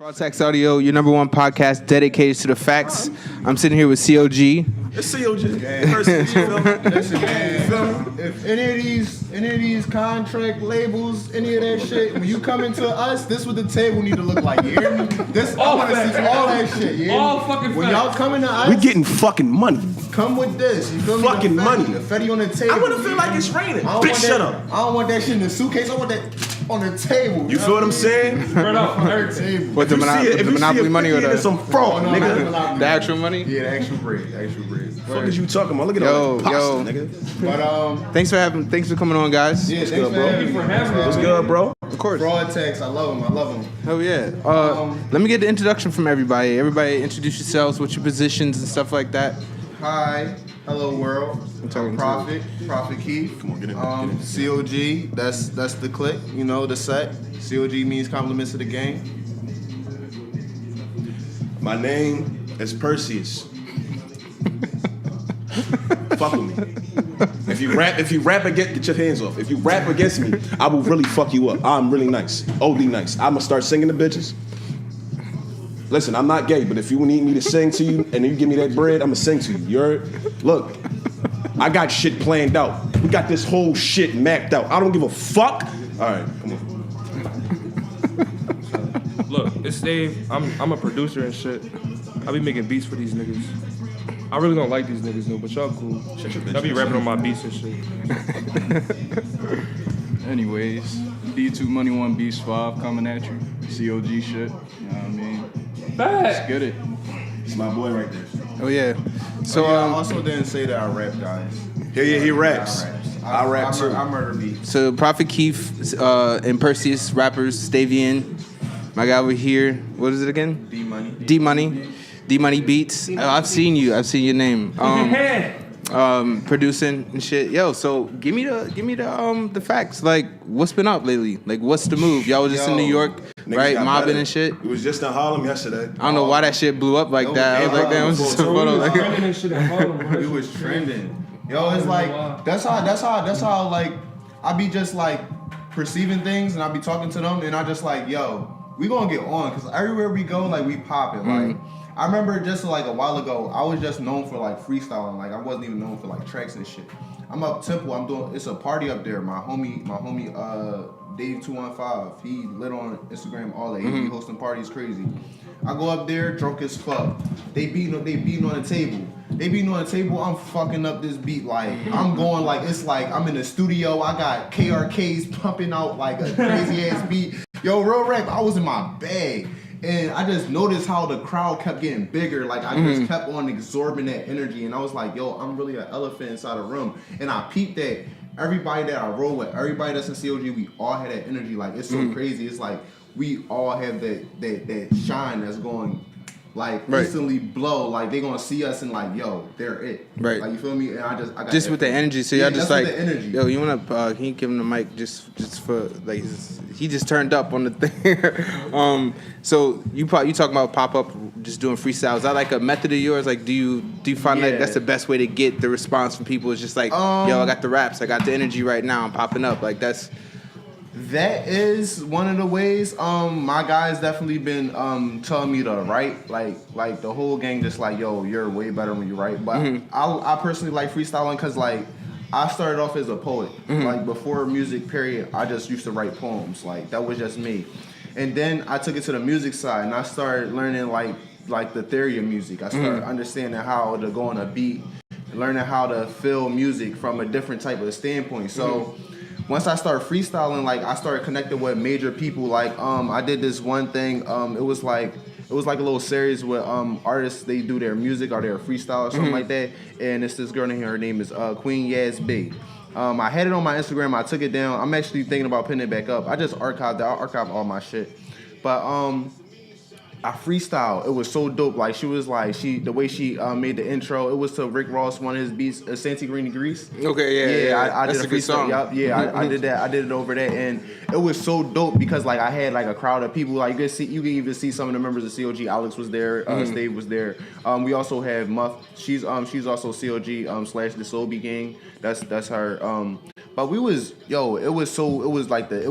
FraudTax Audio, your number one podcast dedicated to the facts. I'm sitting here with COG. It's COG. Listen, man. If any of these contract labels, any of that shit, when you come into us, this what the table need to look like. You hear me? This I want to see all that shit. You all fucking when facts. y'all come into us, We getting fucking money. come with this. You feel me? Fucking The money. The Fetty on the table. I wanna feel like it's raining. I don't Bitch, want shut that- up. I don't want that shit in the suitcase. I want that on the table. You feel what I'm saying? Spread out from On the everything. table. What, the Monopoly money or It's some fraud, No, nigga. not the actual money? Yeah, the actual bread. The actual bread. What is you talking about? Look at Yo, all that pasta, yo. nigga. But Thanks for coming on, guys. yeah, thanks good, for bro? having me. for having me. What's good, bro? Of course. FraudTax, I love him. I love him. Hell yeah. Let me get the introduction from everybody. Everybody introduce yourselves, what's your positions and stuff like that. Hi, hello world. I'm talking I'm Prophet Keith. Come on, get in there, COG. That's the click. You know the set. COG means compliments to the game. My name is Perseus. Fuck with me. If you rap against, get your hands off. If you rap against me, I will really fuck you up. I'm really nice. OD nice. I'ma start singing to bitches. Listen, I'm not gay, but if you need me to sing to you and you give me that bread, I'ma sing to you. You heard? Look, I got shit planned out. We got this whole shit mapped out. I don't give a fuck. All right, come on. Look, it's Dave. I'm a producer and shit. I be making beats for these niggas. I really don't like these niggas though, but y'all cool. Y'all be rapping on my beats and shit. Anyways, D2 Money One Beast 5 coming at you. COG shit. You know what I mean? Let's get it. It's my boy right there. Oh yeah. So I also didn't say that I rap, guys. Yeah, he raps. I rap too. I murder beats. So Prophet Keith and Perseus rappers, Stavian, my guy over here. What is it again? D Money. D Money. D Money Beats. I've seen you. I've seen your name. Producing and shit. Yo, so give me the facts. Like, what's been up lately? Like, what's the move? Y'all was just in New York, Niggas right? got Mobbing better. and shit. It was just in Harlem yesterday. I don't know why that shit blew up like that. I was like, damn, it was just a photo. Like, Trending and shit in Harlem, bro. We was trending. Yo, it's like that's how like I be just like perceiving things and I be talking to them and I just like, yo, we gonna get on because everywhere we go, like we popping. Like I remember just like a while ago, I was just known for like freestyling. Like I wasn't even known for like tracks and shit. I'm up Temple. It's a party up there. My homie, Dave 215. He lit on Instagram all day. He be hosting parties crazy. I go up there, drunk as fuck. They beating on the table. I'm fucking up this beat. Like I'm going like it's like I'm in the studio. I got KRKs pumping out like a crazy ass beat. Yo, real rap. I was in my bag. And I just noticed how the crowd kept getting bigger. Like, I just kept on absorbing that energy. And I was like, yo, I'm really an elephant inside a room. And I peeped that everybody that I roll with, everybody that's in COG, we all had that energy. Like, it's so crazy. It's like we all have that shine that's going, like, instantly blow. Like, they going to see us and, like, yo, they're it. Right. Like, you feel me? And I got just that with the feeling. energy. So y'all just like, with the energy. yo, you wanna? Can you give him the mic just for like? He just turned up on the thing. So you talking about pop up, just doing freestyles. Is that like a method of yours? Like, do you find like that's the best way to get the response from people? Is just like, yo, I got the raps, I got the energy right now, I'm popping up. Like that's. That is one of the ways. My guys definitely been telling me to write. Like the whole gang just like, yo, you're way better when you write. But I personally like freestyling because like I started off as a poet. Like before music period, I just used to write poems. Like that was just me. And then I took it to the music side and I started learning like the theory of music. I started understanding how to go on a beat, learning how to feel music from a different type of standpoint. So once I started freestyling, like I started connecting with major people. Like I did this one thing. It was like a little series with artists. They do their music or their freestyle or something like that. And it's this girl in here. Her name is Queen Yaz B. I had it on my Instagram. I took it down. I'm actually thinking about putting it back up. I just archived it. I archived all my shit. But I freestyle. It was so dope. Like she was like the way she made the intro. It was to Rick Ross, one of his beats, Santi Greeny Grease. Okay, yeah. I That's did a good song. Yup, yeah, I did that. I did it over that, and it was so dope because like I had like a crowd of people. Like you can even see some of the members of COG. Alex was there. Stave was there. We also have Muff. She's also COG / the Soulby Gang. That's her. But it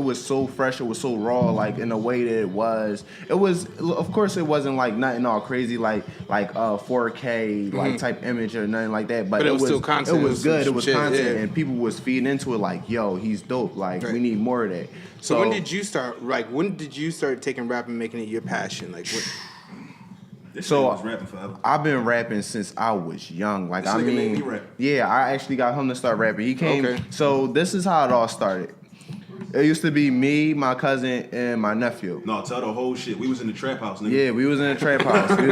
was so fresh, it was so raw, like in the way that it was. Of course, it wasn't like nothing all crazy, like 4K like type image or nothing like that. But it was still content. It was good. It was shit, content, yeah. and people was feeding into it like, yo, he's dope. Like we need more of that. So when did you start? Like when did you start taking rap and making it your passion? Like what? This So nigga was rapping forever. I've been rapping since I was young. Like This I nigga made mean, me rap. yeah, I actually got him to start rapping. He came. Okay. So this is how it all started. It used to be me, my cousin, and my nephew. No, tell the whole shit. We was in the trap house, nigga. Yeah, we was in the trap house. We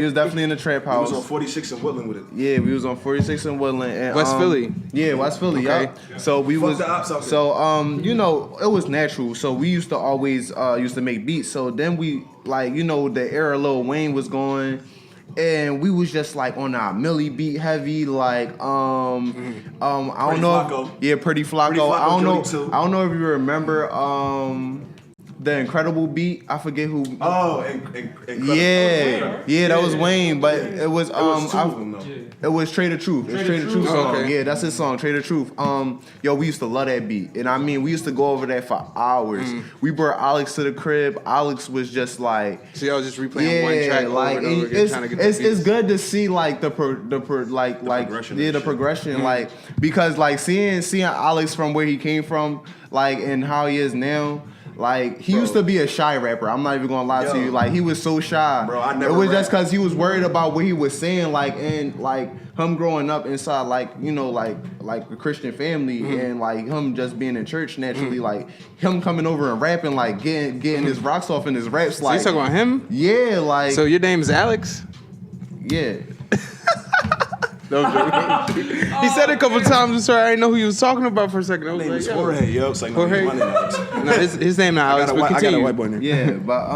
was definitely in the trap We was on house. 46 and Woodland with it. Yeah, we was on 46 in Woodland. And, West Philly. Yeah, West Philly. Okay. Yeah. So we Fuck was. the ops out there. So you know, it was natural. So we used to always used to make beats. So then we like, you know, the era Lil Wayne was going. And we was just like on our Millie beat heavy, like I don't Pretty know. Flacco. Yeah, Pretty Flacco. Pretty Flacco, I don't know. Joey too. I don't know if you remember the Incredible beat. I forget who. Oh, and Yeah, that was Wayne, but it was It was two of them, though. it was Trade the Truth. It's Trade the Truth song. Okay. Yeah, that's his song, Trade the Truth. Yo, we used to love that beat, and I mean, we used to go over that for hours. We brought Alex to the crib. Alex was just like, So y'all just replaying one track like over and over again, trying to get the it's beats. good to see like the progression of the shit. progression, like because like seeing Alex from where he came from, like and how he is now. Like he used to be a shy rapper. I'm not even gonna lie to Yo. you. Like he was so shy. Bro, I never It was just rapped. because he was worried about what he was saying. Like and like him growing up inside like you know like a Christian family and like him just being in church naturally. Like him coming over and rapping like getting his rocks off in his raps. So Like you talking about him? yeah, like So your name is Alex? yeah. No, I'm joking. He said it a couple times. So I didn't know who he was talking about for a second. I was Name like, is yo. Jorge, yo. It's like, no, Jorge? my name is Alex. No, his name not Alex. But I got a continue. white boy name. Yeah, but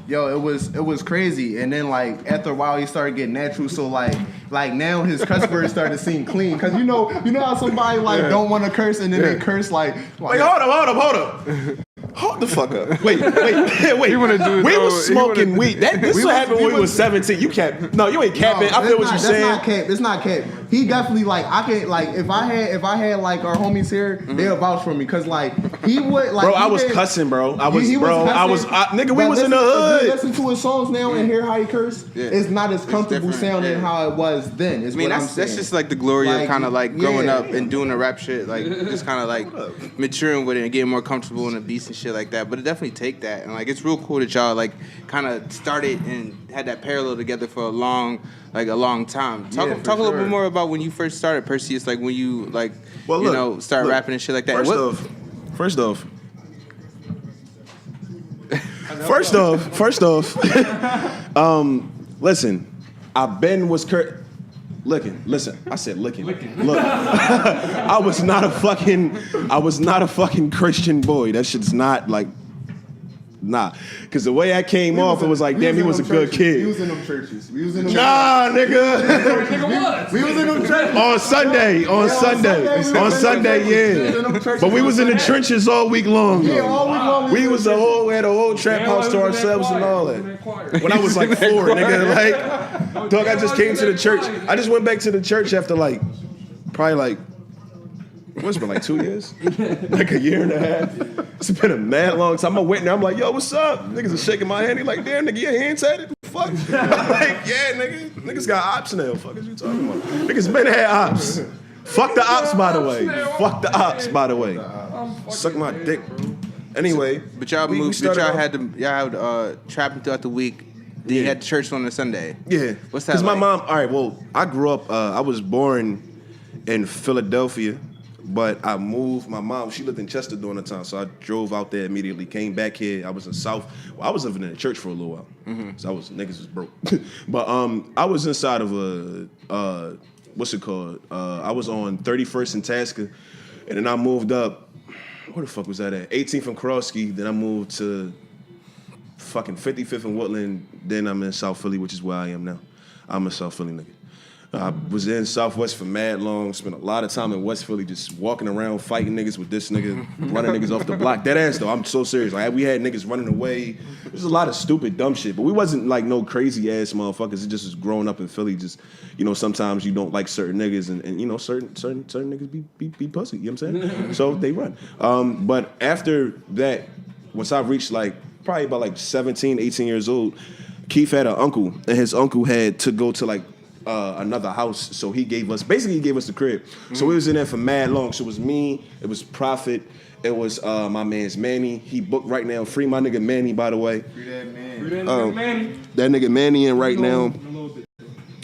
yo, it was crazy, and then like after a while he started getting natural. So like now his cuss words started to seem clean, cause you know how somebody like don't want to curse and then they curse like Wait, hold up. Hold the fuck up. Wait. He wanna do his We own- was he wanna smoking do- weed. This We what was- happened we when we was- was 17. You can't. No, you ain't capping. I feel what you're That's saying. not cap. It's not cap. He definitely like I can't like if I had like our homies here, they'll vouch for me, cause like he would like. Bro, he I was did- cussing, bro. He was cussing, Nigga, we but was in the If hood. you listen to his songs now and hear how he curse, Yeah. it's not as comfortable different, sounding yeah. how it was then. Is I mean, what I'm that's saying. just like the glory of Like, kind of like growing yeah. up and doing the rap shit, like just kind of like maturing with it and getting more comfortable in the beats and shit like that. But it definitely take that, and like it's real cool that y'all like kind of started and had that parallel together for a long time. Talk Yeah, a for little sure. bit more about when you first started, Perseus. Like when you like Well, you look, know start look, rapping and shit like that. First off, listen, Listen, I said licking. Look, I was not a fucking Christian boy. That shit's not like, nah. Cause the way I came off, it was like, damn, he was a good We kid. was in them churches. We was in them Nah, nigga. We was in them churches. On Sunday, yeah. But we was in the trenches all week long. Yeah, though. all week long. We was we had a whole trap house to ourselves and all that. When I was like 4, nigga, like, dog, I just came to the church. I just went back to the church after like, probably like, what's it been, like 2 years? Like a year and a half. It's been a mad long time. I'm waiting there, I'm like, yo, what's up? Niggas are shaking my hand. He like, damn, nigga, your hand tatted? Fuck. I'm like, yeah, nigga. Niggas got ops now. Fuck is you talking about? Niggas been had ops. Fuck the ops, by the way. Fuck the ops, by the way. Suck my dick. Anyway, But y'all we moved. But started y'all off- had trapping throughout the week. Then you Yeah. had church on a Sunday. Yeah. What's that? Because my like? mom, all right, well, I grew up, I was born in Philadelphia, but I moved. My mom, she lived in Chester during the time, so I drove out there immediately, came back here. I was in South. Well, I was living in the church for a little while. So niggas was broke. But I was inside of what's it called? I was on 31st and Tasker, and then I moved up. Where the fuck was that at? 18th and Krosky. Then I moved to fucking 55th and Woodland. Then I'm in South Philly, which is where I am now. I'm a South Philly nigga. I was in Southwest for mad long. Spent a lot of time in West Philly, just walking around fighting niggas with this nigga, running niggas off the block. Dead ass though. I'm so serious. Like we had niggas running away. There's a lot of stupid, dumb shit, but we wasn't like no crazy ass motherfuckers. It just was growing up in Philly. Just sometimes you don't like certain niggas, and certain niggas be pussy. You know what I'm saying? So they run. But after that, once I reached like probably about like 17, 18 years old, Keith had an uncle, and his uncle had to go to like another house, so he gave us the crib. So we was in there for mad long. So it was me, it was Prophet, it was my man's Manny. He booked right now. Free my nigga Manny, by the way. Free that man. Free that nigga Manny. That nigga Manny in right now.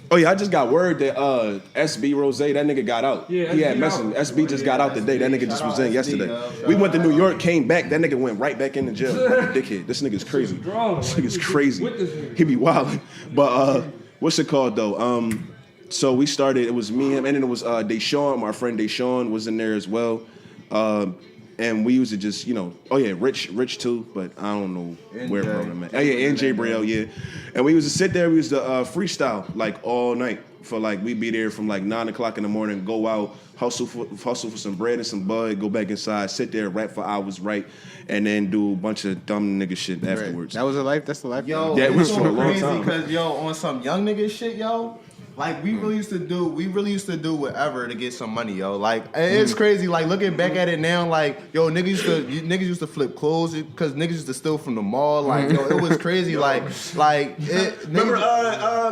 Oh yeah, I just got word that SB Rose, that nigga got out. Yeah, he had SB messaged me. out. SB just got out today. That nigga just was in yesterday. We went to New York, came back. That nigga went right back into jail. Dickhead. This nigga's crazy. This nigga's crazy. He be wilding. But what's it called though? So we started. It was me, him, and then it was Deshaun. My friend Deshaun was in there as well. And we used to just, Rich too, but I don't know where from at. Oh yeah, and Jay Brielle, yeah. And we used to sit there, we used to freestyle like all night for like, we'd be there from like 9 o'clock in the morning, go out, hustle for some bread and some bud, go back inside, sit there, rap for hours, and then do a bunch of dumb nigga shit afterwards. That was a life, that's the life. Yo, that was so for a long crazy time. because on some young nigga shit, like we really used to do whatever to get some money, yo. Like it's crazy. Like looking back at it now, like niggas used to flip clothes because niggas used to steal from the mall. Like it was crazy. Remember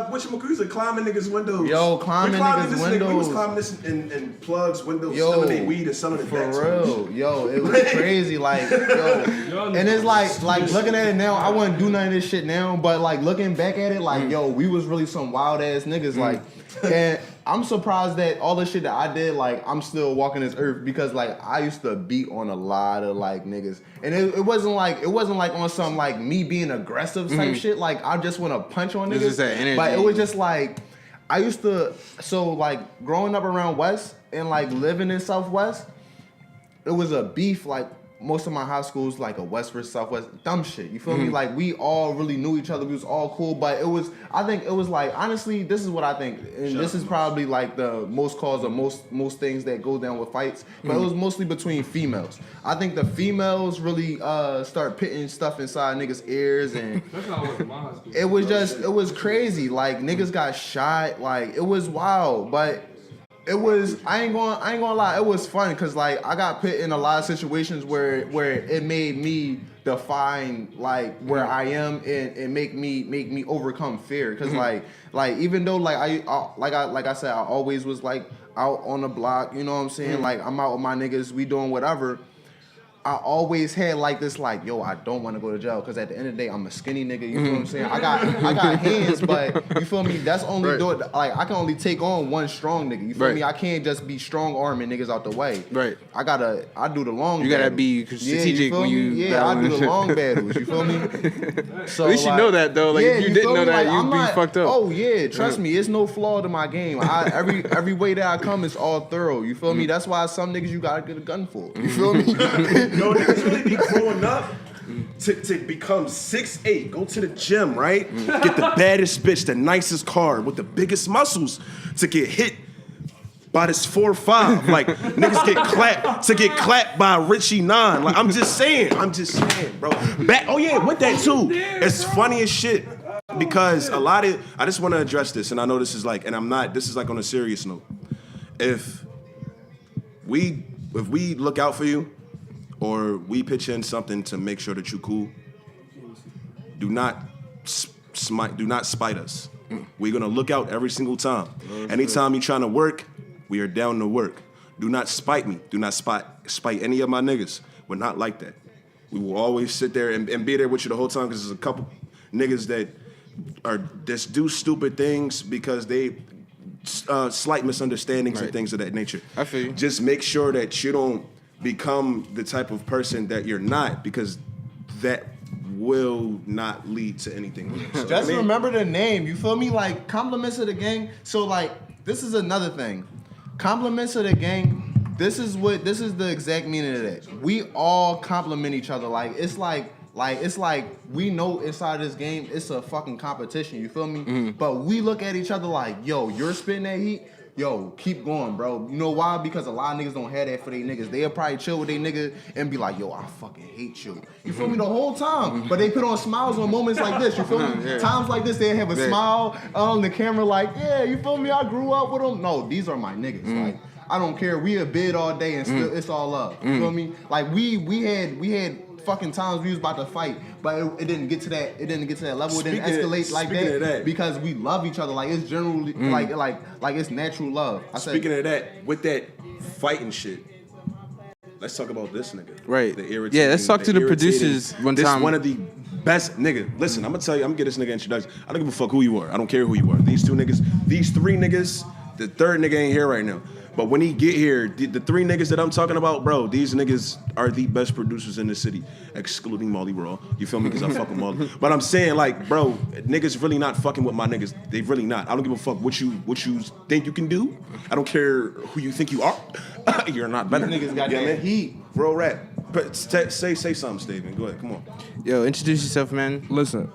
whatchamacallit climbing niggas' windows? Yo, climbing niggas' windows. We was climbing this in plugs windows, selling their weed and selling it back. For real, yo, it was crazy. Like and it's like looking at it now, I wouldn't do none of this shit now. But like looking back at it, like we was really some wild ass niggas. Like. And I'm surprised that all the shit that I did, like, I'm still walking this earth because, like, I used to beat on a lot of, like, niggas. And it wasn't like on some, like, me being aggressive type shit. Like, I just want to punch on niggas. Just that energy. But it was just, like, I used to, so, like, growing up around West and, like, living in Southwest, it was a beef, like, most of my high schools like a West versus Southwest, dumb shit. You feel me? Like we all really knew each other. We was all cool, but I think it was like, honestly, this is what I think, and this is probably like the most cause of most things that go down with fights. But it was mostly between females. I think the females really start pitting stuff inside niggas' ears, and That's not what my high school. it was crazy. Like niggas got shot. Like it was wild, but. It was, I ain't gonna lie, it was fun because like I got put in a lot of situations where it made me define like where I am and make me overcome fear. Cause like even though like I said, I always was like out on the block, you know what I'm saying? Like I'm out with my niggas, we doing whatever. I always had like this, like, yo, I don't want to go to jail because at the end of the day, I'm a skinny nigga. You feel what I'm saying? I got hands, but you feel me? That's only like I can only take on one strong nigga. You feel me? I can't just be strong arming niggas out the way. Right. I do the long. You gotta be strategic when you. Yeah, I do the long battles. You feel me? So at least you know that though. Like if you didn't know that, like, you'd be fucked up. Oh yeah, trust me, it's no flaw to my game. Every way that I come is all thorough. You feel me? That's why some niggas you gotta get a gun for. You feel me? No, niggas really be growing up to become 6'8", go to the gym, right? Get the baddest bitch, the nicest car with the biggest muscles to get hit by this 4'5". Like niggas get clapped by Richie 9. Like I'm just saying, bro. With that too. It's funny as shit because I just want to address this, and I know this is like, and I'm not. This is like on a serious note. If we look out for you, or we pitch in something to make sure that you cool, do not spite us. We're gonna look out every single time. Anytime you're trying to work, we are down to work. Do not spite me. Do not spite any of my niggas. We're not like that. We will always sit there and be there with you the whole time because there's a couple niggas that just do stupid things because they slight misunderstandings and things of that nature. I feel you. Just make sure that you don't become the type of person that you're not, because that will not lead to anything. Just remember the name. You feel me? Like compliments of the gang. So like this is another thing. Compliments of the gang. This is the exact meaning of that. We all compliment each other. Like it's like Like, it's like, we know inside this game, it's a fucking competition, you feel me? But we look at each other like, yo, you're spitting that heat, yo, keep going, bro. You know why? Because a lot of niggas don't have that for their niggas. They'll probably chill with their nigga and be like, yo, I fucking hate you. You feel me? The whole time. But they put on smiles on moments like this, you feel me? Times like this, they have a smile on the camera like, yeah, you feel me? I grew up with them. No, these are my niggas. Like, I don't care. We a bid all day and still it's all up. You feel me? Like we had fucking times we was about to fight, but it didn't get to that. It didn't get to that level. It didn't escalate like that because we love each other. Like it's generally like it's natural love. Speaking of that, with that fighting shit, let's talk about this nigga. Right. The irritating, yeah, let's talk to the producers one time. This one of the best nigga. Listen, I'm gonna tell you. I'm gonna get this nigga introduction. I don't give a fuck who you are. I don't care who you are. These 2 niggas, these 3 niggas. The 3rd nigga ain't here right now. But when he get here, the 3 niggas that I'm talking about, bro, these niggas are the best producers in the city, excluding Molly Raw. You feel me? Because I fuck with Molly. But I'm saying, like, bro, niggas really not fucking with my niggas. They really not. I don't give a fuck what you think you can do. I don't care who you think you are. You're not better. These niggas got that heat. Real rap. But say something, Steven. Go ahead. Come on. Yo, introduce yourself, man. Listen.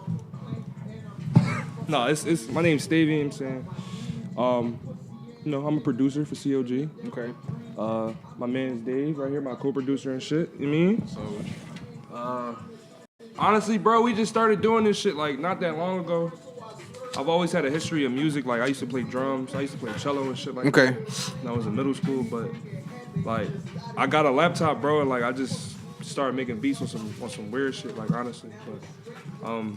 No, it's my name's Stevie, you know what I'm saying? You know, I'm a producer for COG. Okay. My man's Dave right here, my co-producer and shit. You mean? Honestly, bro, we just started doing this shit like not that long ago. I've always had a history of music. Like I used to play drums, I used to play cello and shit like that. When I was in middle school, but like I got a laptop, bro, and like I just started making beats on some weird shit, like honestly. But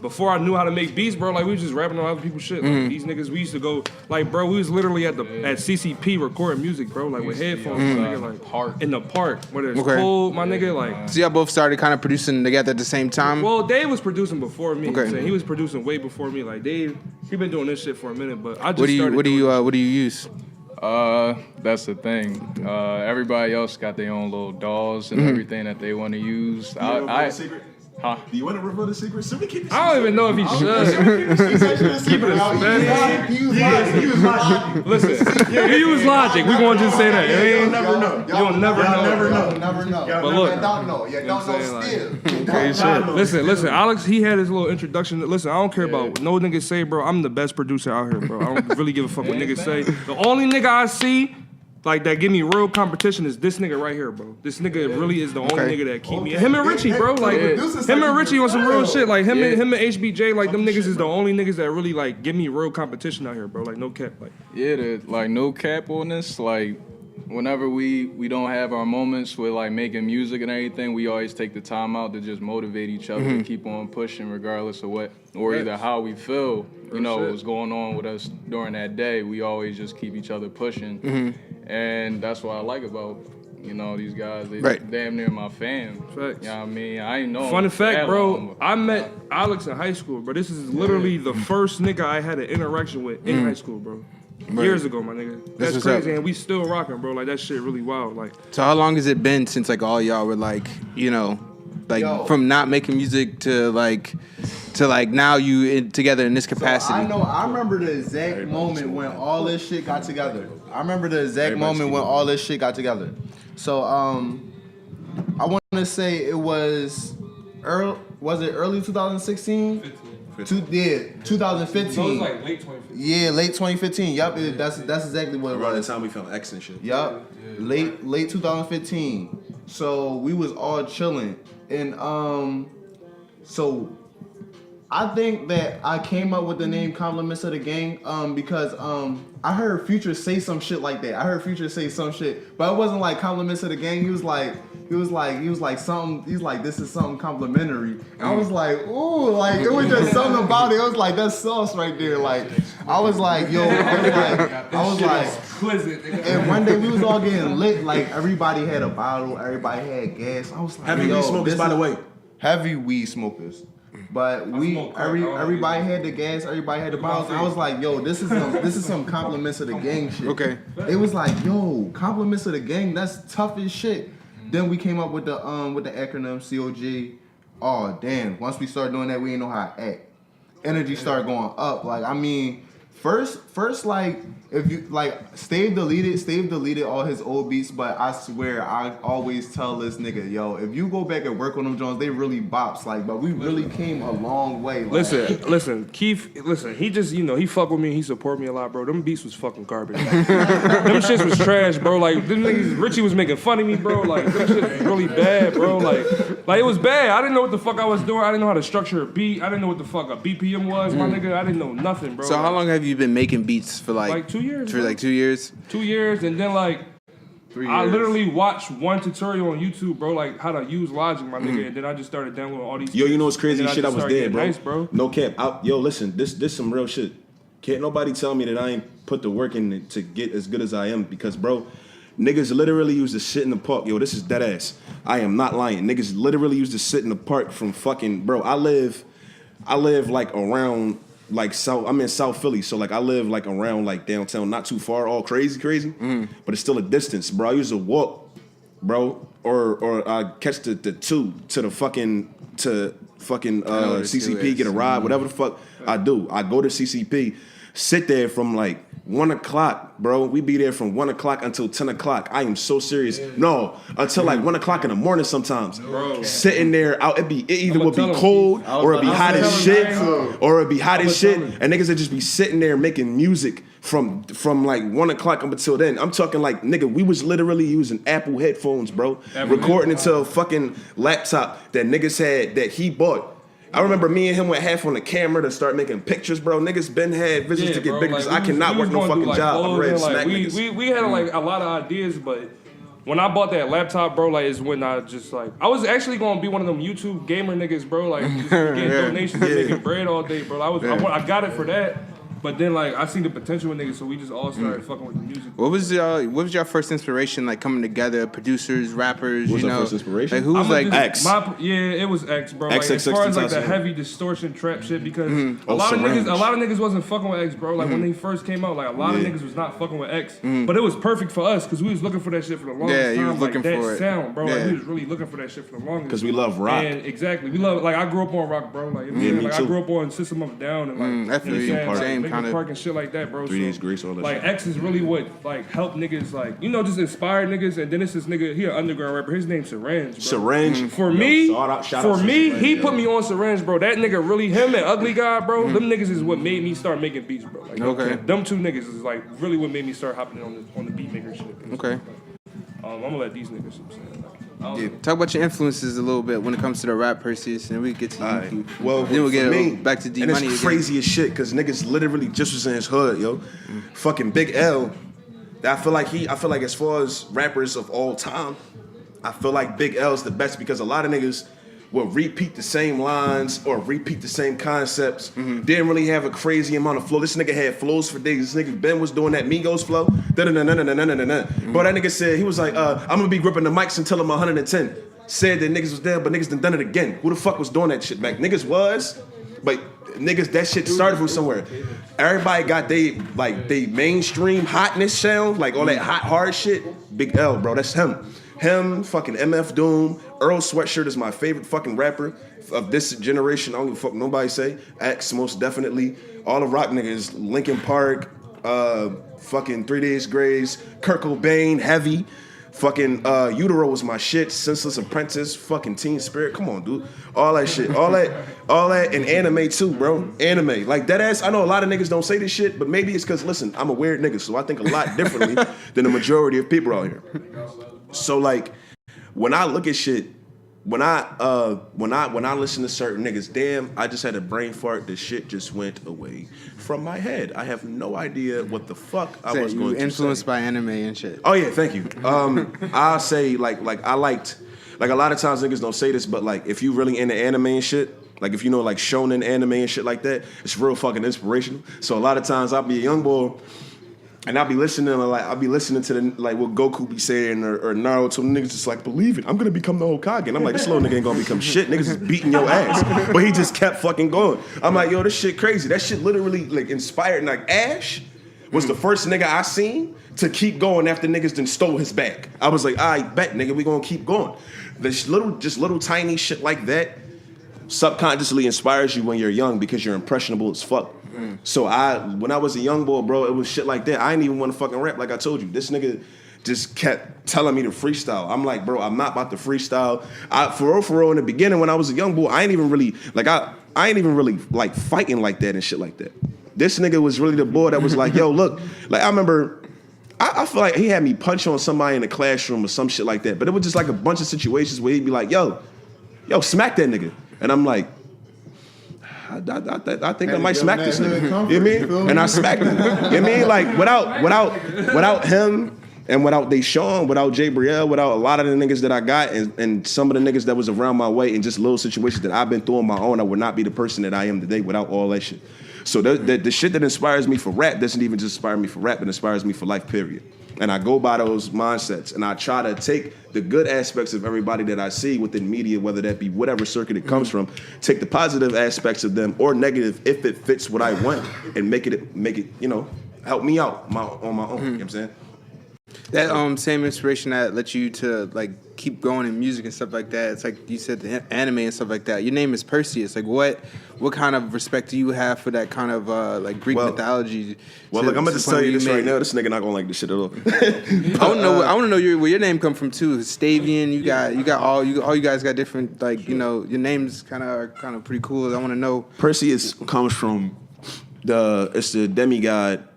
before I knew how to make beats, bro, like we was just rapping on other people's shit. Like these niggas, we used to go, like, bro, we was literally at CCP recording music, bro, like with headphones, my nigga, like in the park where it's cold, my nigga, like. So y'all both started kind of producing together at the same time? Well, Dave was producing before me. Okay. He was producing way before me. Like Dave, he been doing this shit for a minute, but I just what do you use? That's the thing. Everybody else got their own little dolls and everything that they want to use. Huh? Do you want to reveal the secret? So we keep I don't even know if he should. Keep it a spin. He was logic. Listen, you use logic. We gonna just say that. You'll never know. You'll never know. You'll never know. But look, you don't know. You don't know still. Listen, Alex, he had his little introduction. Listen, I don't care about no niggas say, bro. I'm the best producer out here, bro. I don't really give a fuck what niggas say. The only nigga I see like that give me real competition is this nigga right here, bro. This nigga really is the only nigga that keep me. Him and Richie, bro. Like him and Richie on some real shit. Like him and HBJ, like them niggas is the only niggas that really like give me real competition out here, bro. Like no cap, like. Yeah, like no cap on this. Like whenever we don't have our moments with like making music and everything, we always take the time out to just motivate each other to keep on pushing regardless of what or either how we feel. You know, what's going on with us during that day. We always just keep each other pushing. And that's what I like about, you know, these guys. They damn near my fam. Facts. You know what I mean? I ain't know. Fun fact, bro, I met Alex in high school, bro. This is literally the first nigga I had an interaction with in high school, bro. Years ago, my nigga. That's crazy, and we still rocking, bro. Like, that shit really wild. Like, so how long has it been since, like, all y'all were, like, you know, like, from not making music to now you together in this capacity? So I know. I remember the exact moment when all this shit got together. So I want to say it was early. Was it early 2016? 2015. So it was like late 2015. Yeah, late 2015. Yup, that's exactly what it Around the was. time we found X and shit. Yup, late 2015. So we was all chilling, and so I think that I came up with the name Compliments of the Gang because I heard Future say some shit like that. I heard Future say some shit, but it wasn't like Compliments of the Gang. He was like something. He's like, this is something complimentary. And I was like, ooh, like it was just something about it. It was like that's sauce right there. Like I was like, yo, I was like, and one day we was all getting lit. Like everybody had a bottle, everybody had gas. I was like, Heavy weed smokers, by the way. Heavy weed smokers. But everybody had the gas, everybody had the bottles. And I was like, yo, this is some Compliments of the Gang shit. Okay. It was like, yo, Compliments of the Gang, that's tough as shit. Then we came up with the acronym COG. Oh damn! Once we started doing that, we didn't know how to act. Energy started going up. Like I mean, First, like, if you like, Stave deleted all his old beats, but I swear I always tell this nigga, yo, if you go back and work on them Jones, they really bops, like, but we really came a long way. Like. Listen, Keith, he just, he fuck with me, he support me a lot, bro. Them beats was fucking garbage. Them shits was trash, bro. Like, them niggas, Richie was making fun of me, bro. Like, them shit was really bad, bro. Like it was bad. I didn't know what the fuck I was doing. I didn't know how to structure a beat. I didn't know what the fuck a BPM was, my nigga. I didn't know nothing, bro. So how long have you been making beats for like 2 years? For like 2 years? 2 years, and then like 3 years. I literally watched one tutorial on YouTube, bro, like how to use Logic, my nigga, and then I just started downloading all these. Yo, you know what's crazy? And then Shit, I just was started dead, getting bro. Nice, bro. No cap. Yo, listen, this some real shit. Can't nobody tell me that I ain't put the work in to get as good as I am because, bro, niggas literally used to sit in the park. Yo, this is dead ass. I am not lying. Niggas literally used to sit in the park from fucking, bro. I live like around. Like I'm in South Philly, so like I live like around like downtown, not too far, all crazy, but it's still a distance, bro. I used to walk, bro, or I catch the 2 to the fucking CCP, get a ride, whatever the fuck I do. I go to CCP, sit there from like 1 o'clock, bro. We be there from 1 o'clock until 10 o'clock. I am so serious. No, until like 1 o'clock in the morning sometimes. Bro. Sitting there, it either would be cold or it'd be hot as shit, or it'd be hot as shit, and niggas would just be sitting there making music from like 1 o'clock up until then. I'm talking like, nigga, we was literally using Apple headphones, bro, recording into a fucking laptop that niggas had that he bought. I remember me and him went half on the camera to start making pictures, bro. Niggas been had visions to get bigger because I cannot work no fucking job. I'm ready to smack niggas. We had like a lot of ideas, but when I bought that laptop, bro, like is when I just like I was actually gonna be one of them YouTube gamer niggas, bro. Like just getting donations and making bread all day, bro. I got it for that. But then, like, I seen the potential with niggas, so we just all started fucking with the music. What was your first inspiration, like, coming together, producers, rappers, What was our first inspiration? Like, who was, like... X. It was X, bro. Like, as far as, like, the heavy distortion trap shit, because a lot of niggas wasn't fucking with X, bro. Like, when they first came out, like, a lot of niggas was not fucking with X. But it was perfect for us, because we was looking for that shit for the longest time. You was looking like, for that it. sound, bro. Like, we was really looking for that shit for the longest. Because we love rock. And exactly. We love, like, I grew up on rock, bro. Like, me I too. grew up on System of a Down and, like, same kind of... Park and shit like that, bro. 3 Days Grace, all that like shit. X is really what like helped niggas like just inspired niggas, and then it's this nigga, he an underground rapper. His name's Syringe, bro. Syringe. For me, shout out Syringe, he put me on Syringe, bro. That nigga really, him and Ugly Guy, bro. Them niggas is what made me start making beats, bro. Like, okay. Them 2 niggas is like really what made me start hopping on the beat maker shit. Okay. I'm gonna let these niggas. Talk about your influences a little bit when it comes to the rap pursuits, and then we get to you. Right. Well, then we'll get back to D and Money it's again. crazy as shit because niggas literally just was in his hood, yo. Fucking Big L. I feel like as far as rappers of all time, I feel like Big L's the best because a lot of niggas will repeat the same lines or repeat the same concepts. Didn't really have a crazy amount of flow. This nigga had flows for days. This nigga Ben was doing that Migos flow. But that nigga said, he was like, I'm gonna be gripping the mics until I'm 110. Said that niggas was there, but niggas done it again. Who the fuck was doing that shit back? Niggas was, but niggas, that shit started from somewhere. Everybody got they mainstream hotness sound, like all that hot, hard shit. Big L, bro, that's him. Him, fucking MF Doom, Earl Sweatshirt is my favorite fucking rapper of this generation. I don't give a fuck nobody say. X, most definitely. All the rock niggas, Linkin Park, fucking 3 Days Grace, Kurt Cobain, Heavy. Fucking Utero was my shit. Senseless Apprentice, fucking Teen Spirit. Come on, dude. All that shit. All that and anime too, bro. Anime. Like that ass. I know a lot of niggas don't say this shit, but maybe it's because, listen, I'm a weird nigga, so I think a lot differently than the majority of people out here. So like, when I look at shit, when I listen to certain niggas, damn, I just had a brain fart. The shit just went away from my head. I have no idea what the fuck I was going to say. Influenced by anime and shit. Oh yeah, thank you. I'll say like I liked, like a lot of times niggas don't say this, but like if you really into anime and shit, like if you know like shonen anime and shit like that, it's real fucking inspirational. So a lot of times I'll be a young boy. And I'll be listening to the like what Goku be saying or Naruto. Niggas just like, believe it, I'm gonna become the Hokage. And I'm like, this little nigga ain't gonna become shit. Niggas is beating your ass. But he just kept fucking going. I'm like, yo, this shit crazy. That shit literally like inspired. And like Ash was the first nigga I seen to keep going after niggas done stole his bag. I was like, I bet, nigga, we gonna keep going. This little tiny shit like that subconsciously inspires you when you're young because you're impressionable as fuck. So when I was a young boy, bro, it was shit like that. I didn't even want to fucking rap. Like I told you, this nigga just kept telling me to freestyle. I'm like, bro, I'm not about to freestyle. For real, in the beginning when I was a young boy, I ain't even really like fighting like that and shit like that. This nigga was really the boy that was like, yo, look, like I remember, I feel like he had me punch on somebody in the classroom or some shit like that. But it was just like a bunch of situations where he'd be like, yo, smack that nigga. And I'm like, I think I might smack this nigga. You know what I mean? And I smacked him. You know what I mean? Like without him and without Deshaun, without Jay Brielle, without a lot of the niggas that I got and some of the niggas that was around my way and just little situations that I've been through on my own, I would not be the person that I am today without all that shit. So the shit that inspires me for rap doesn't even just inspire me for rap, it inspires me for life, period. And I go by those mindsets, and I try to take the good aspects of everybody that I see within media, whether that be whatever circuit it comes from, take the positive aspects of them or negative if it fits what I want, and make it help me out on my own. You know what I'm saying? That same inspiration that lets you to like keep going in music and stuff like that. It's like you said, the anime and stuff like that. Your name is Perseus. Like what kind of respect do you have for that kind of like Greek mythology? Look, I'm gonna just tell you this right now. This nigga not gonna like this shit at all. I want to know where your name come from too. Stavian. You got all you guys got different your names kind of pretty cool. I want to know. Perseus comes from it's the demigod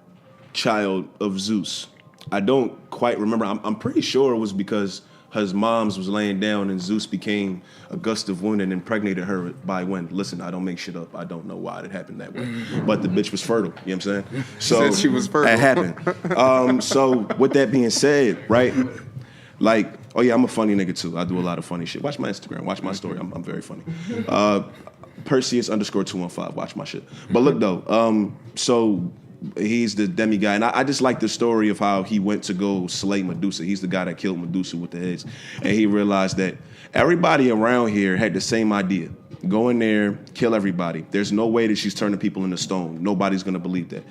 child of Zeus. I don't quite remember. I'm pretty sure it was because his mom's was laying down and Zeus became a gust of wind and impregnated her by wind. Listen, I don't make shit up. I don't know why it happened that way. But the bitch was fertile. You know what I'm saying? So she was fertile. It happened. So with that being said, right? Like, oh yeah, I'm a funny nigga too. I do a lot of funny shit. Watch my Instagram. Watch my story. I'm very funny. Perseus_215. Watch my shit. But look though, so he's the demigod, and I just like the story of how he went to go slay Medusa. He's the guy that killed Medusa with the heads, and he realized that everybody around here had the same idea. Go in there, kill everybody. There's no way that she's turning people into stone. Nobody's gonna believe that.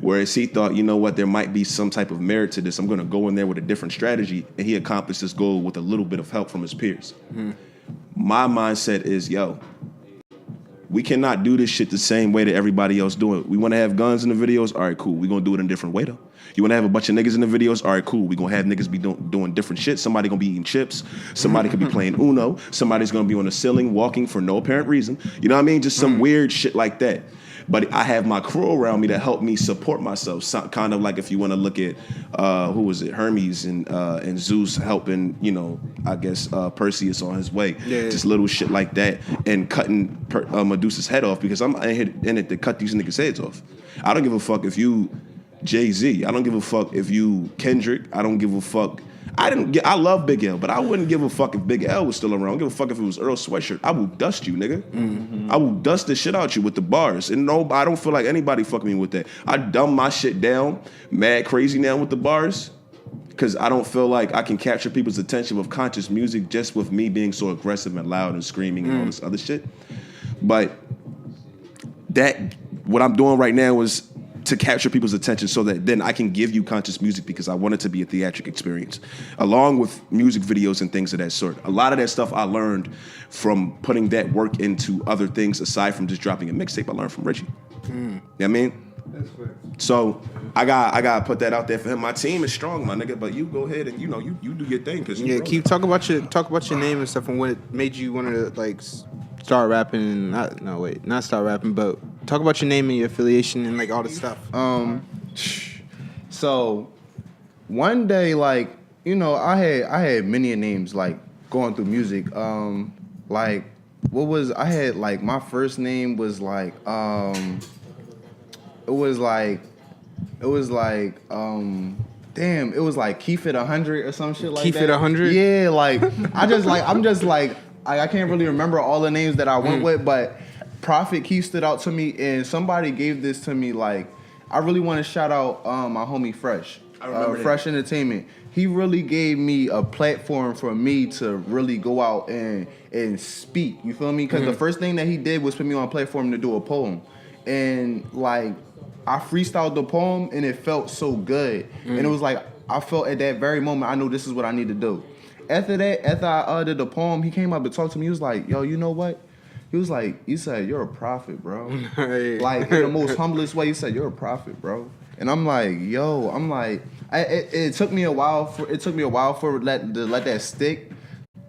Whereas he thought, you know what, there might be some type of merit to this. I'm gonna go in there with a different strategy, and he accomplished this goal with a little bit of help from his peers. My mindset is, we cannot do this shit the same way that everybody else doing it. We want to have guns in the videos? All right, cool. We're going to do it in a different way, though. You want to have a bunch of niggas in the videos? All right, cool. We're going to have niggas be doing different shit. Somebody going to be eating chips. Somebody could be playing Uno. Somebody's going to be on the ceiling walking for no apparent reason. You know what I mean? Just some weird shit like that. But I have my crew around me that help me support myself. So, kind of like if you want to look at, who was it? Hermes and Zeus helping, I guess, Perseus on his way. Yeah. Just little shit like that. And cutting Medusa's head off because I'm in it to cut these niggas' heads off. I don't give a fuck if you Jay-Z. I don't give a fuck if you Kendrick. I don't give a fuck. I love Big L, but I wouldn't give a fuck if Big L was still around. I don't give a fuck if it was Earl Sweatshirt. I will dust you, nigga. I will dust the shit out you with the bars. And no, I don't feel like anybody fucking me with that. I dumb my shit down, mad crazy now with the bars, because I don't feel like I can capture people's attention with conscious music just with me being so aggressive and loud and screaming and all this other shit. But what I'm doing right now is to capture people's attention so that then I can give you conscious music because I want it to be a theatric experience, along with music videos and things of that sort. A lot of that stuff I learned from putting that work into other things aside from just dropping a mixtape. I learned from Richie. You know what I mean? That's fair. So I got to put that out there for him. My team is strong, my nigga, but you go ahead and you do your thing. Cause talk about your name and stuff and what made you want to like start rapping. Not start rapping, but talk about your name and your affiliation and like all this stuff. So one day, like, I had many names like going through music. My first name was like it was like Keith at 100 or some shit like Keith that. Keith at 100? Yeah, like I can't really remember all the names that I went with, but Prophet Keith stood out to me, and somebody gave this to me. Like, I really want to shout out my homie Fresh, Fresh Entertainment. He really gave me a platform for me to really go out and speak. You feel me? Because the first thing that he did was put me on a platform to do a poem, and like I freestyled the poem, and it felt so good, and it was like I felt at that very moment I knew this is what I need to do. After I did the poem, he came up and talked to me. He was like, "Yo, you know what? He was like, you said you're a prophet, bro. Hey. Like in the most humblest way, he said you're a prophet, bro. And I'm like, yo, it took me a while for let that stick.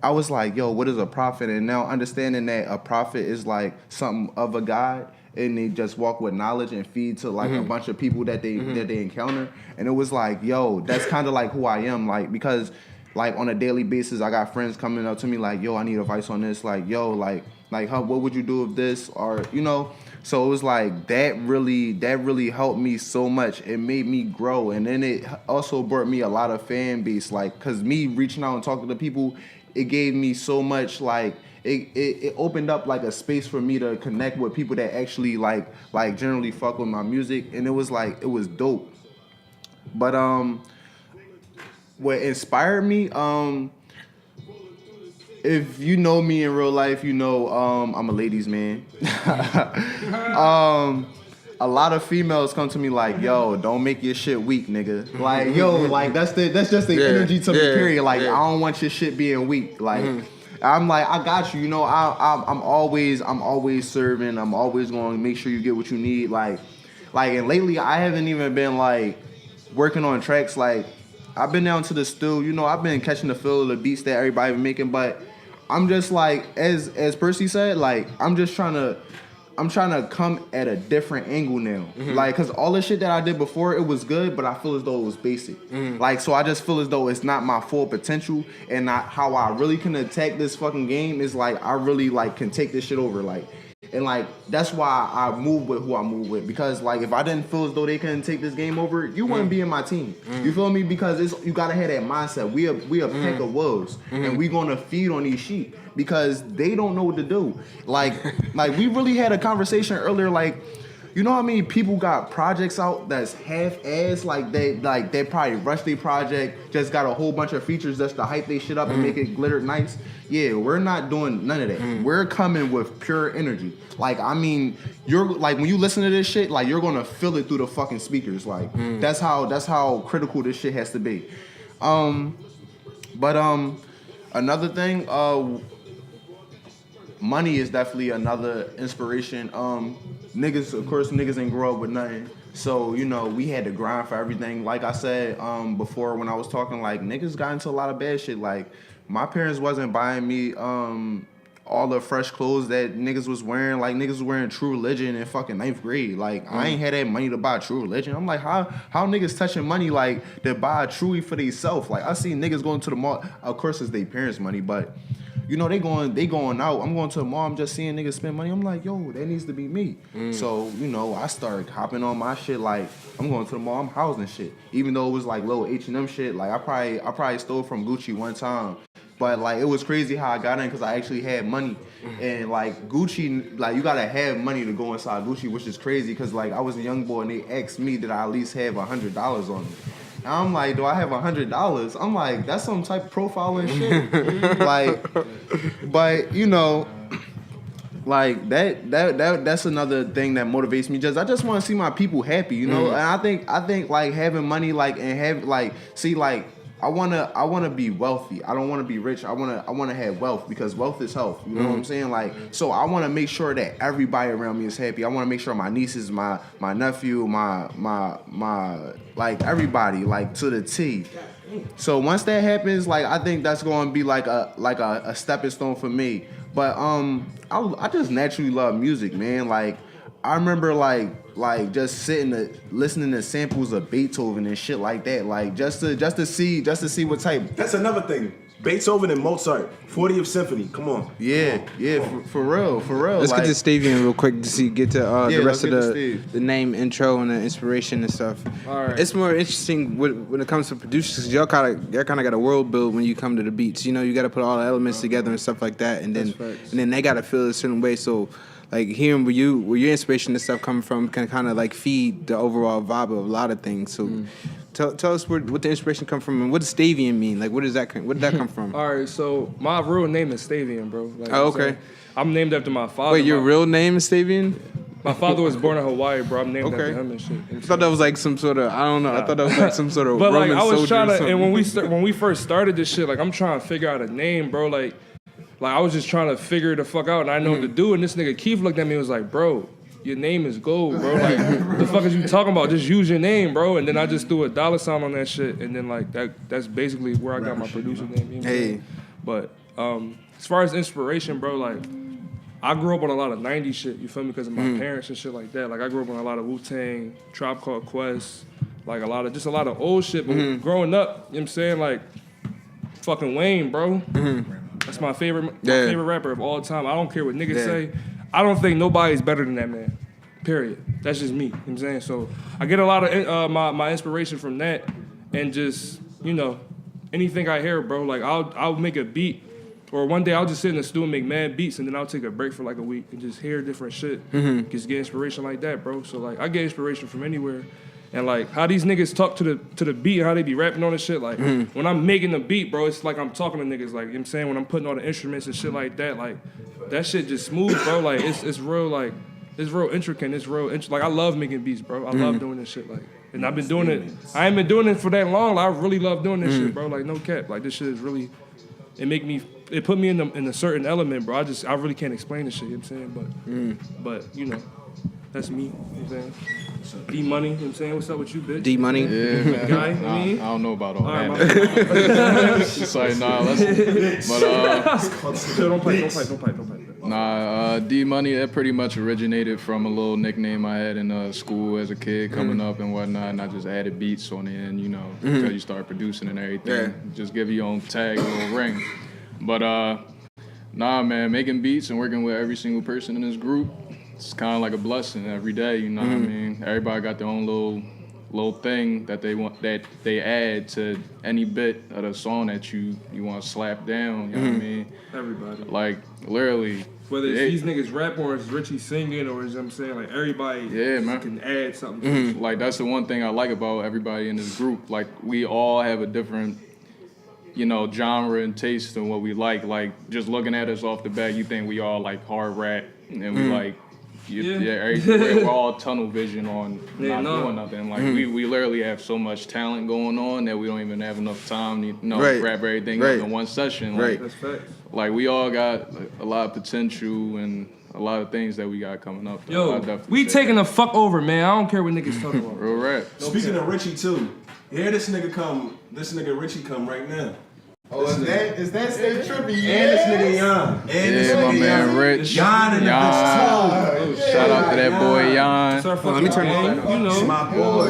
I was like, yo, what is a prophet? And now understanding that a prophet is like something of a God, and they just walk with knowledge and feed to like a bunch of people that they encounter. And it was like, yo, that's kind of like who I am, like, because like on a daily basis, I got friends coming up to me like, yo, I need advice on this. Like, yo, like, huh, what would you do if this? Or, you know, so it was like that really helped me so much. It made me grow. And then it also brought me a lot of fan base, like, because me reaching out and talking to people, it gave me so much, like, it opened up like a space for me to connect with people that actually like generally fuck with my music. And it was like, it was dope. But what inspired me, if you know me in real life, you know I'm a ladies' man. A lot of females come to me like, yo, don't make your shit weak, nigga. Like, yo, like that's just the energy to me, period. Like, I don't want your shit being weak. Like, I'm like, I got you. You know, I'm always serving. I'm always going to make sure you get what you need. Like, and lately I haven't even been like working on tracks. Like, I've been down to the stool. You know, I've been catching the feel of the beats that everybody been making. But I'm just like, as Percy said, like, I'm trying to come at a different angle now. Like, cause all the shit that I did before, it was good, but I feel as though it was basic. Like, so I just feel as though it's not my full potential, and not how I really can attack this fucking game is like, I really like can take this shit over. Like, and like, that's why I move with who I move with, because like, if I didn't feel as though they couldn't take this game over, you wouldn't be in my team. You feel me? Because you gotta have that mindset. We a pack of wolves, and we gonna feed on these sheep, because they don't know what to do. Like we really had a conversation earlier, like, you know how many people got projects out that's half-ass, like they probably rushed their project, just got a whole bunch of features just to hype their shit up and make it glitter nice. Yeah, we're not doing none of that. We're coming with pure energy. Like, I mean, you're like, when you listen to this shit, like, you're gonna feel it through the fucking speakers. Like, that's how critical this shit has to be. But another thing, money is definitely another inspiration. Niggas, of course, niggas ain't grow up with nothing. So, you know, we had to grind for everything. Like I said before when I was talking, like, niggas got into a lot of bad shit. Like, my parents wasn't buying me all the fresh clothes that niggas was wearing. Like, niggas was wearing True Religion in fucking 9th grade. Like, I ain't had that money to buy True Religion. I'm like, how niggas touching money, like, to buy a Truey for themselves? Like, I see niggas going to the mall. Of course, it's their parents' money, but you know, they going out. I'm going to the mall. I'm just seeing niggas spend money. I'm like, yo, that needs to be me. So, you know, I start hopping on my shit. Like, I'm going to the mall. I'm housing shit. Even though it was like little H&M shit. Like, I probably stole from Gucci one time. But like, it was crazy how I got in, because I actually had money. And like, Gucci, like, you gotta have money to go inside Gucci, which is crazy, because like, I was a young boy and they asked me did I at least have $100 on me. And I'm like, do I have $100? I'm like, that's some type of profiling shit. Like, but you know, like that's another thing that motivates me. I just want to see my people happy, you know. And I think like having money, like, and have like, see, like, I wanna be wealthy. I don't wanna be rich. I wanna have wealth, because wealth is health. You know what I'm saying? Like, so I wanna make sure that everybody around me is happy. I wanna make sure my nieces, my nephew, my like, everybody, like, to the T. So once that happens, like, I think that's gonna be like a stepping stone for me. But I just naturally love music, man. Like, I remember like just listening to samples of Beethoven and shit like that, like just to see what type. That's another thing. Beethoven and Mozart, 40th Symphony. Come on. Yeah, for real. Let's like, get to Stavian real quick to get to the rest of the name, intro, and the inspiration and stuff. All right. It's more interesting when it comes to producers, because y'all kind of got a world build when you come to the beats. You know, you got to put all the elements together and stuff like that, and then they got to feel a certain way. So, like, hearing where your inspiration and stuff coming from can kind of like feed the overall vibe of a lot of things. So tell us what the inspiration come from, and what does Stavian mean? Like, where did that come from? All right, so my real name is Stavian, bro. Like, oh, okay. I'm named after my father. Wait, your real name is Stavian? My father was born in Hawaii, bro. I'm named after him and shit. I thought that was like some sort of, I don't know. I thought that was like some sort of but Roman like, I was soldier trying or to, something. and when we first started this shit, like, I'm trying to figure out a name, bro. Like, like I was just trying to figure the fuck out, and I know what to do. And this nigga Keith looked at me and was like, bro, your name is gold, bro. Like, the fuck is you talking about? Just use your name, bro. And then I just threw a $sign on that shit, and then like that's basically where I got my producer name. You know what I'm saying? But as far as inspiration, bro, like I grew up on a lot of '90s shit. You feel me? Because of my parents and shit like that. Like I grew up on a lot of Wu-Tang, Tribe Called Quest, like a lot of old shit. But growing up, you know what I'm saying, like fucking Wayne, bro. That's my favorite rapper of all time. I don't care what niggas say. I don't think nobody's better than that man. Period. That's just me. You know what I'm saying? So I get a lot of my inspiration from that, and just, you know, anything I hear, bro, like I'll make a beat, or one day I'll just sit in the studio and make mad beats, and then I'll take a break for like a week and just hear different shit. Just get inspiration like that, bro. So like I get inspiration from anywhere. And like how these niggas talk to the beat and how they be rapping on this shit, like when I'm making the beat, bro, it's like I'm talking to niggas, like, you know what I'm saying, when I'm putting all the instruments and shit like that, like that shit just smooth, bro. Like it's real, like it's real intricate, like I love making beats, bro. I love doing this shit, like, and I've been doing it. I ain't been doing it for that long. Like, I really love doing this shit, bro. Like no cap, like this shit is really, it put me in a certain element, bro. I really can't explain this shit, you know what I'm saying, but you know, that's me, you know what I'm saying. D Money, you know what I'm saying? What's up with you, bitch? D Money. Yeah, man. Guy, I don't know about all All that. right, It's like, nah, don't pipe. D Money, that pretty much originated from a little nickname I had in school as a kid coming up and whatnot, and I just added beats on the end, you know, because you start producing and everything. Just give your own tag, a little ring. But nah, man, making beats and working with every single person in this group, it's kind of like a blessing every day, you know what I mean? Everybody got their own little thing that they want, that they add to any bit of the song that you want to slap down, you know what I mean? Everybody. Like, literally. Whether it's these niggas rap or it's Richie singing or, you know what I'm saying, like everybody can add something. Like, that's the one thing I like about everybody in this group. Like, we all have a different, you know, genre and taste in what we like. Like, just looking at us off the bat, you think we all like hard rap and we like, we're all tunnel vision on not doing nothing. Like we literally have so much talent going on that we don't even have enough time to grab everything up in one session. Like, That's facts. Like we all got a lot of potential and a lot of things that we got coming up. Yo, we taking the fuck over, man. I don't care what niggas talking about. Real rap. Speaking of Richie too, here this nigga Richie come right now. Oh, is that Stay Trippy? And this nigga Yon. Yeah, my man Rich. Yon and the bitch too. Shout out to that boy Yon. Let me turn it on. You know, It's my boy.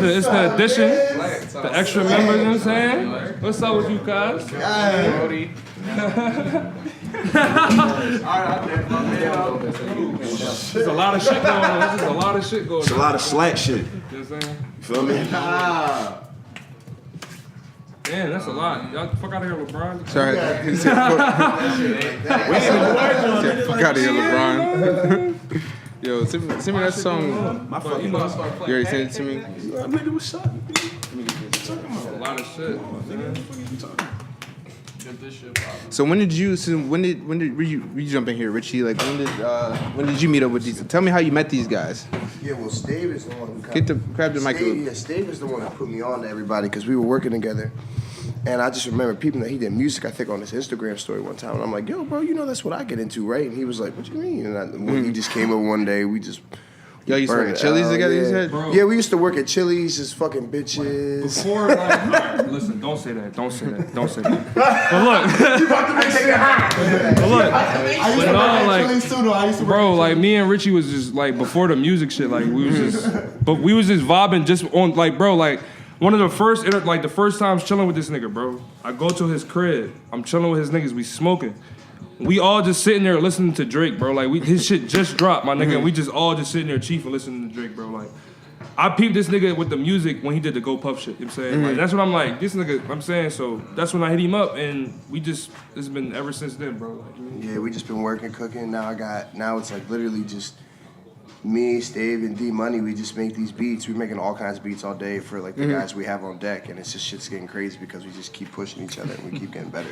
it's the addition, the extra members, you know what I'm saying? What's up with you guys? There's a lot of shit going on. There's a lot of shit going on. It's a lot of slack shit. You know what I'm saying? You feel me? Damn, that's a lot. Y'all fuck out of here, LeBron. Sorry. He said, fuck out of here, LeBron. Yo, send me that song. My fucking You already sent it to me? nigga was shot. That's a lot of shit. Man. So when did you jump in here, Richie? Like when did you meet up with these? Tell me how you met these guys. Yeah, well, Stave is the one who Grab the mic. Stave is the one who put me on to everybody because we were working together. And I just remember peeping that he did music, I think, on his Instagram story one time. And I'm like, yo, bro, you know that's what I get into, right? And he was like, what you mean? And when he just came over one day, we just... Y'all used to work at Chili's together, you said? Yeah, we used to work at Chili's, just fucking bitches. Before, like, all right, listen, don't say that. But look. You about to make it hot. But look. I used to work at Chili's too, though. I used to work Bro, at like, me and Richie was just, like, before the music shit, like, we was just vibing just on, like, bro, like, one of the first times chilling with this nigga, bro. I go to his crib. I'm chilling with his niggas. We smoking. We all just sitting there listening to Drake, bro. Like, his shit just dropped, my nigga. And we just all just sitting there chiefing listening to Drake, bro. Like, I peeped this nigga with the music when he did the Go Puff shit. You know what I'm saying? Like, that's what I'm like, this nigga, I'm saying. So that's when I hit him up, and it's been ever since then, bro. Like, Yeah, we just been working, cooking. Now it's like literally just me, Stave, and D Money. We just make these beats. We're making all kinds of beats all day for like the guys we have on deck, and it's just shit's getting crazy because we just keep pushing each other and we keep getting better.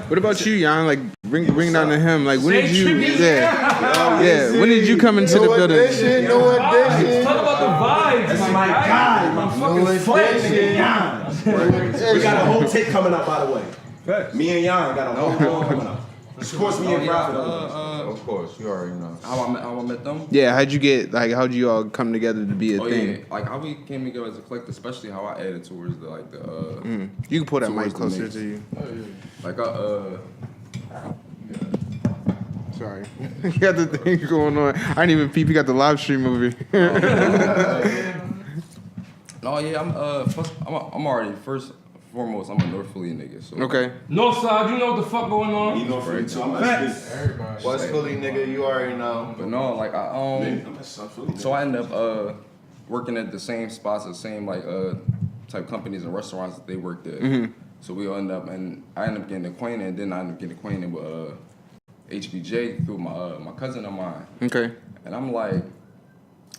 What about you, Jan? Like, bring it down to him. Like, when did you? When did you come into the building? No addition. talk about the vibes. That's my guy, my fucking friend, Yon. We got a whole tape coming up, by the way. Me and Yon got a whole tape coming up. Of course, me and Prophet. Of course, you already know. How I met them? Yeah, how'd you all come together to be a thing? Yeah, like how we came together as a collective, especially how I added towards the You can pull that towards mic the closer mix. to you. like Sorry. You got the thing going on. I didn't even peep. You got the live stream over here. No, yeah, I'm already first and foremost. I'm a North Philly nigga. So Okay. Northside, you know what the fuck going on? You know, for too. I'm at West Philly nigga, you already know. But no, like I'm at South Philly. so I ended up working at the same spots, the same type companies and restaurants that they worked at. So we end up, and I ended up getting acquainted, and then I ended up getting acquainted with HBJ through my cousin of mine. Okay. And I'm like,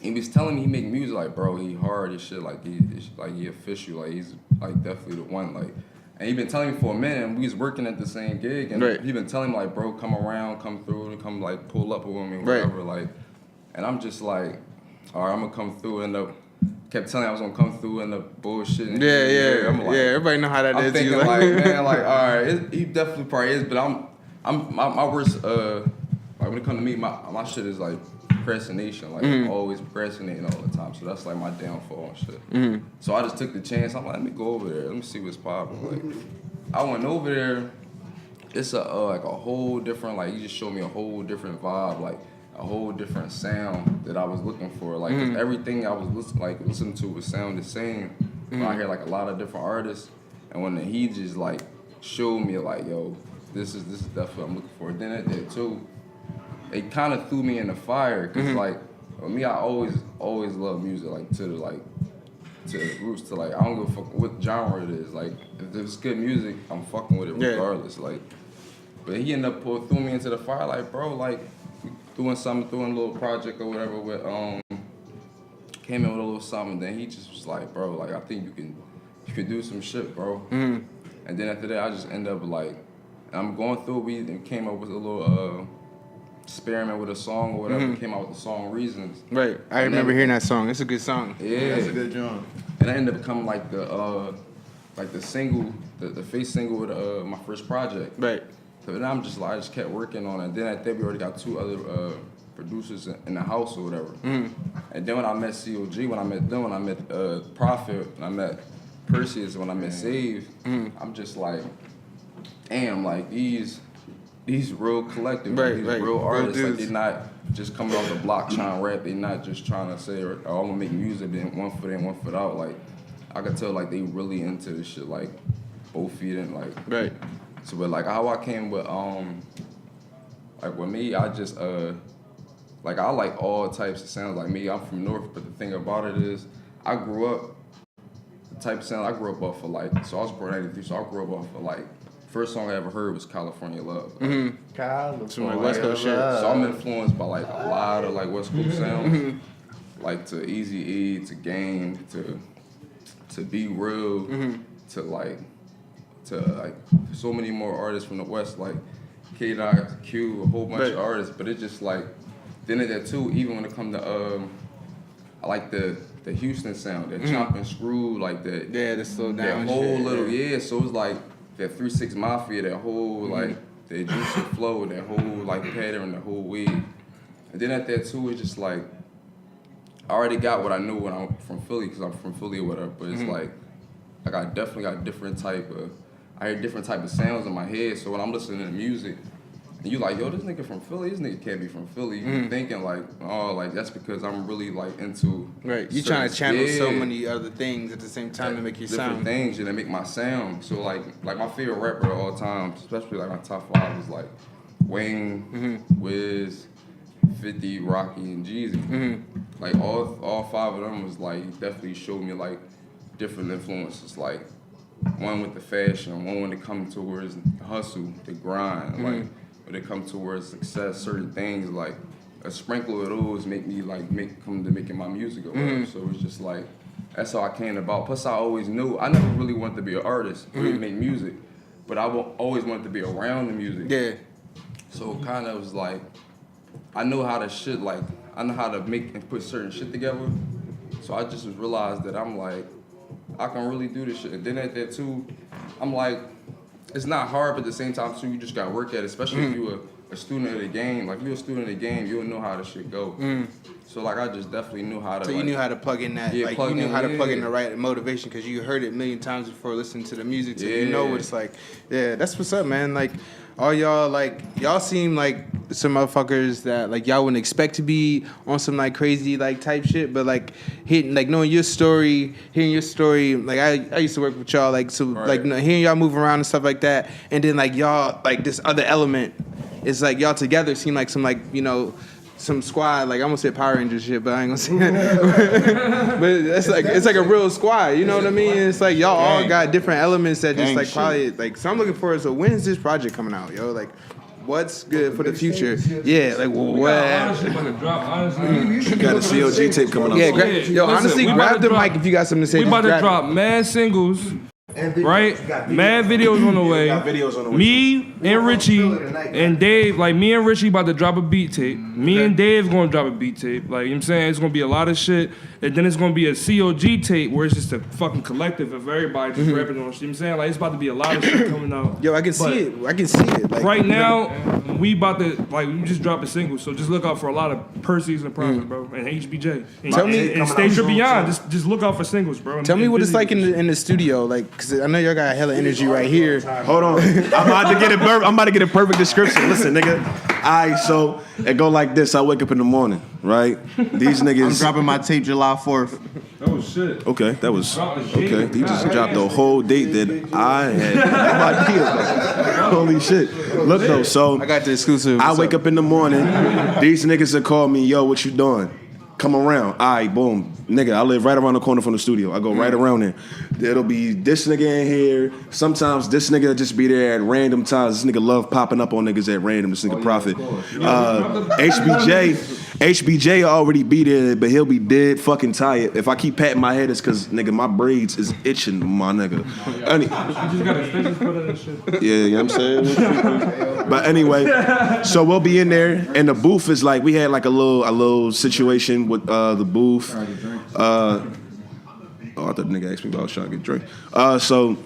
he was telling me he make music like, bro, he hard as shit, like he official, like he's like definitely the one, like. And he been telling me for a minute, and we was working at the same gig, and he been telling me like, bro, come around, come through, and come like pull up with me, whatever, like. And I'm just like, all right, I'm gonna come through, and kept telling me I was gonna come through and the bullshit. Yeah. I'm like, Everybody know how that I'm is. thinking like, man, like, all right, he definitely probably is, but my worst, like when it comes to me, my shit is like procrastination, like I'm always procrastinating all the time, so that's like my downfall and shit. So I just took the chance. I'm like, let me go over there, let me see what's popping. Like, I went over there. It's like a whole different, like, you just showed me a whole different vibe, like a whole different sound that I was looking for. Like 'cause everything I was listening to was sound the same. I hear like a lot of different artists, and when he just like showed me like, yo, this is definitely what I'm looking for. Then at that too, it kind of threw me in the fire, cause like for me, I always love music, like to the roots, to like I don't give a fuck what genre it is. Like if it's good music, I'm fucking with it regardless. Like, but he ended up threw me into the fire, like, bro, like doing a little project or whatever with came in with a little something. Then he just was like, bro, like I think you can do some shit, bro. And then after that, I just ended up like, I'm going through. We came up with a little experiment with a song or whatever. Came out with the song Reasons. Right. I remember hearing that song. It's a good song. Yeah, That's a good joint. and I ended up becoming like the single, the face single with my first project. Right. So then I'm just like, I just kept working on it. And then at that, we already got 2 other producers in the house or whatever. And then when I met COG, when I met them, when I met Prophet, when I met Perseus, when I met Save, I'm just like, damn, like these real collective, like, these real artists, like they're not just coming off the block trying to rap. They're not just trying to say, oh, I'm gonna make music, then 1 foot in, 1 foot out. Like I could tell, like they really into this shit, like both feet in, like. Right. So, but like how I came with, like with me, I just, like I like all types of sounds. Like me, I'm from North, but the thing about it is, I grew up, the type of sound I grew up off of like, so I was born in 83, so I grew up off of like, first song I ever heard was California Love. Like, Some like West Coast shit. so I'm influenced by like a lot of like West Coast sounds, like to Eazy-E, to Game, to Be Real, to like so many more artists from the West, like K-Dot, Q, a whole bunch of artists. But it's just like, then at that too, even when it comes to, I like the Houston sound, that chomp and screw, like that. Yeah, the slow down. That whole shit, little, so it's like that 3 6 Mafia, that whole like the juicy flow, that whole like pattern, the whole weed. And then at that too, it's just like I already got what I knew when I'm from Philly, because I'm from Philly or whatever. But it's like I definitely got different type of sounds in my head. So when I'm listening to music, and you like, yo, this nigga from Philly, this nigga can't be from Philly. You thinking like, oh, like that's because I'm really like into You trying to channel so many other things at the same time to make you different sound. things that make my sound. So like my favorite rapper of all time, especially like my top 5 is like Wayne, Wiz, 50, Rocky, and Jeezy. Like all 5 of them was like definitely showed me like different influences. Like one with the fashion, one when it comes towards the hustle, the grind, like when it comes towards success, certain things, like a sprinkle of those make me like come to making my music or whatever. So it's just like that's how I came about. Plus I always knew I never really wanted to be an artist or even make music, but I always wanted to be around the music. Yeah. So it kind of was like I know how to make and put certain shit together. So I just realized that I'm like, I can really do this shit. And then at that too, I'm like, it's not hard, but at the same time too, you just gotta work at it. Especially if you a student of the game. Like if you're a student of the game, you'll know how this shit go. So like I just definitely knew how to. So you knew how to plug in that, like you knew how to plug in the right motivation because you heard it a million times before listening to the music. So you know what it's like. Yeah, that's what's up, man. Like all y'all, like y'all seem like some motherfuckers that like y'all wouldn't expect to be on some like crazy like type shit, but like hitting like knowing your story, hearing your story. Like I used to work with y'all, like so like hearing y'all move around and stuff like that, and then like y'all like this other element is like y'all together seem like some like some squad, like I almost said Power Rangers shit, but I ain't gonna say that. But it's like a real squad, you know what I mean? It's like y'all all got different elements that just like probably like. So I'm looking forward. So when is this project coming out, yo? Like, what's good for the future? Yeah, like what? Honestly, about to drop. Honestly, Got a COG tape coming out. Yo, honestly, grab the mic if you got something to say. We about to drop mad singles. Right? Mad videos on the way. Me and Richie and Dave, like me and Richie about to drop a beat tape. Me and Dave gonna drop a beat tape. Like, you know what I'm saying? It's gonna be a lot of shit. And then it's gonna be a COG tape where it's just a fucking collective of everybody just rapping on shit. You know what I'm saying? Like, it's about to be a lot of shit coming out. Yo, I can see it. I can see it. Like, right now, we about to, like, we just dropped a single. So just look out for a lot of Percy's and Profit, bro. And HBJ. Tell me. And Stage or Beyond. Just look out for singles, bro. Tell me what it's like in the studio. Like, because I know y'all got hella energy right here. Hold on. I'm about to get a perfect description. Listen, nigga. Alright, so it go like this. I wake up in the morning, right? These niggas. I'm dropping my tape July 4th. Oh shit. Okay, that was okay. He just dropped the whole date that I had no idea. Holy shit. Look though, so I got the exclusive. I wake up in the morning. These niggas will call me, yo, what you doing? Come around. All right, boom. Nigga, I live right around the corner from the studio. I go right around there. It'll be this nigga in here. Sometimes this nigga just be there at random times. This nigga love popping up on niggas at random. This nigga Profit. HBJ already be there, but he'll be dead fucking tired. If I keep patting my head, it's because, nigga, my braids is itching, my nigga. You just got extensions put in this shit. Yeah, you know what I'm saying? But anyway, so we'll be in there, and the booth is like, we had like a little situation with the booth. I thought the nigga asked me about I was trying to get a drink. So,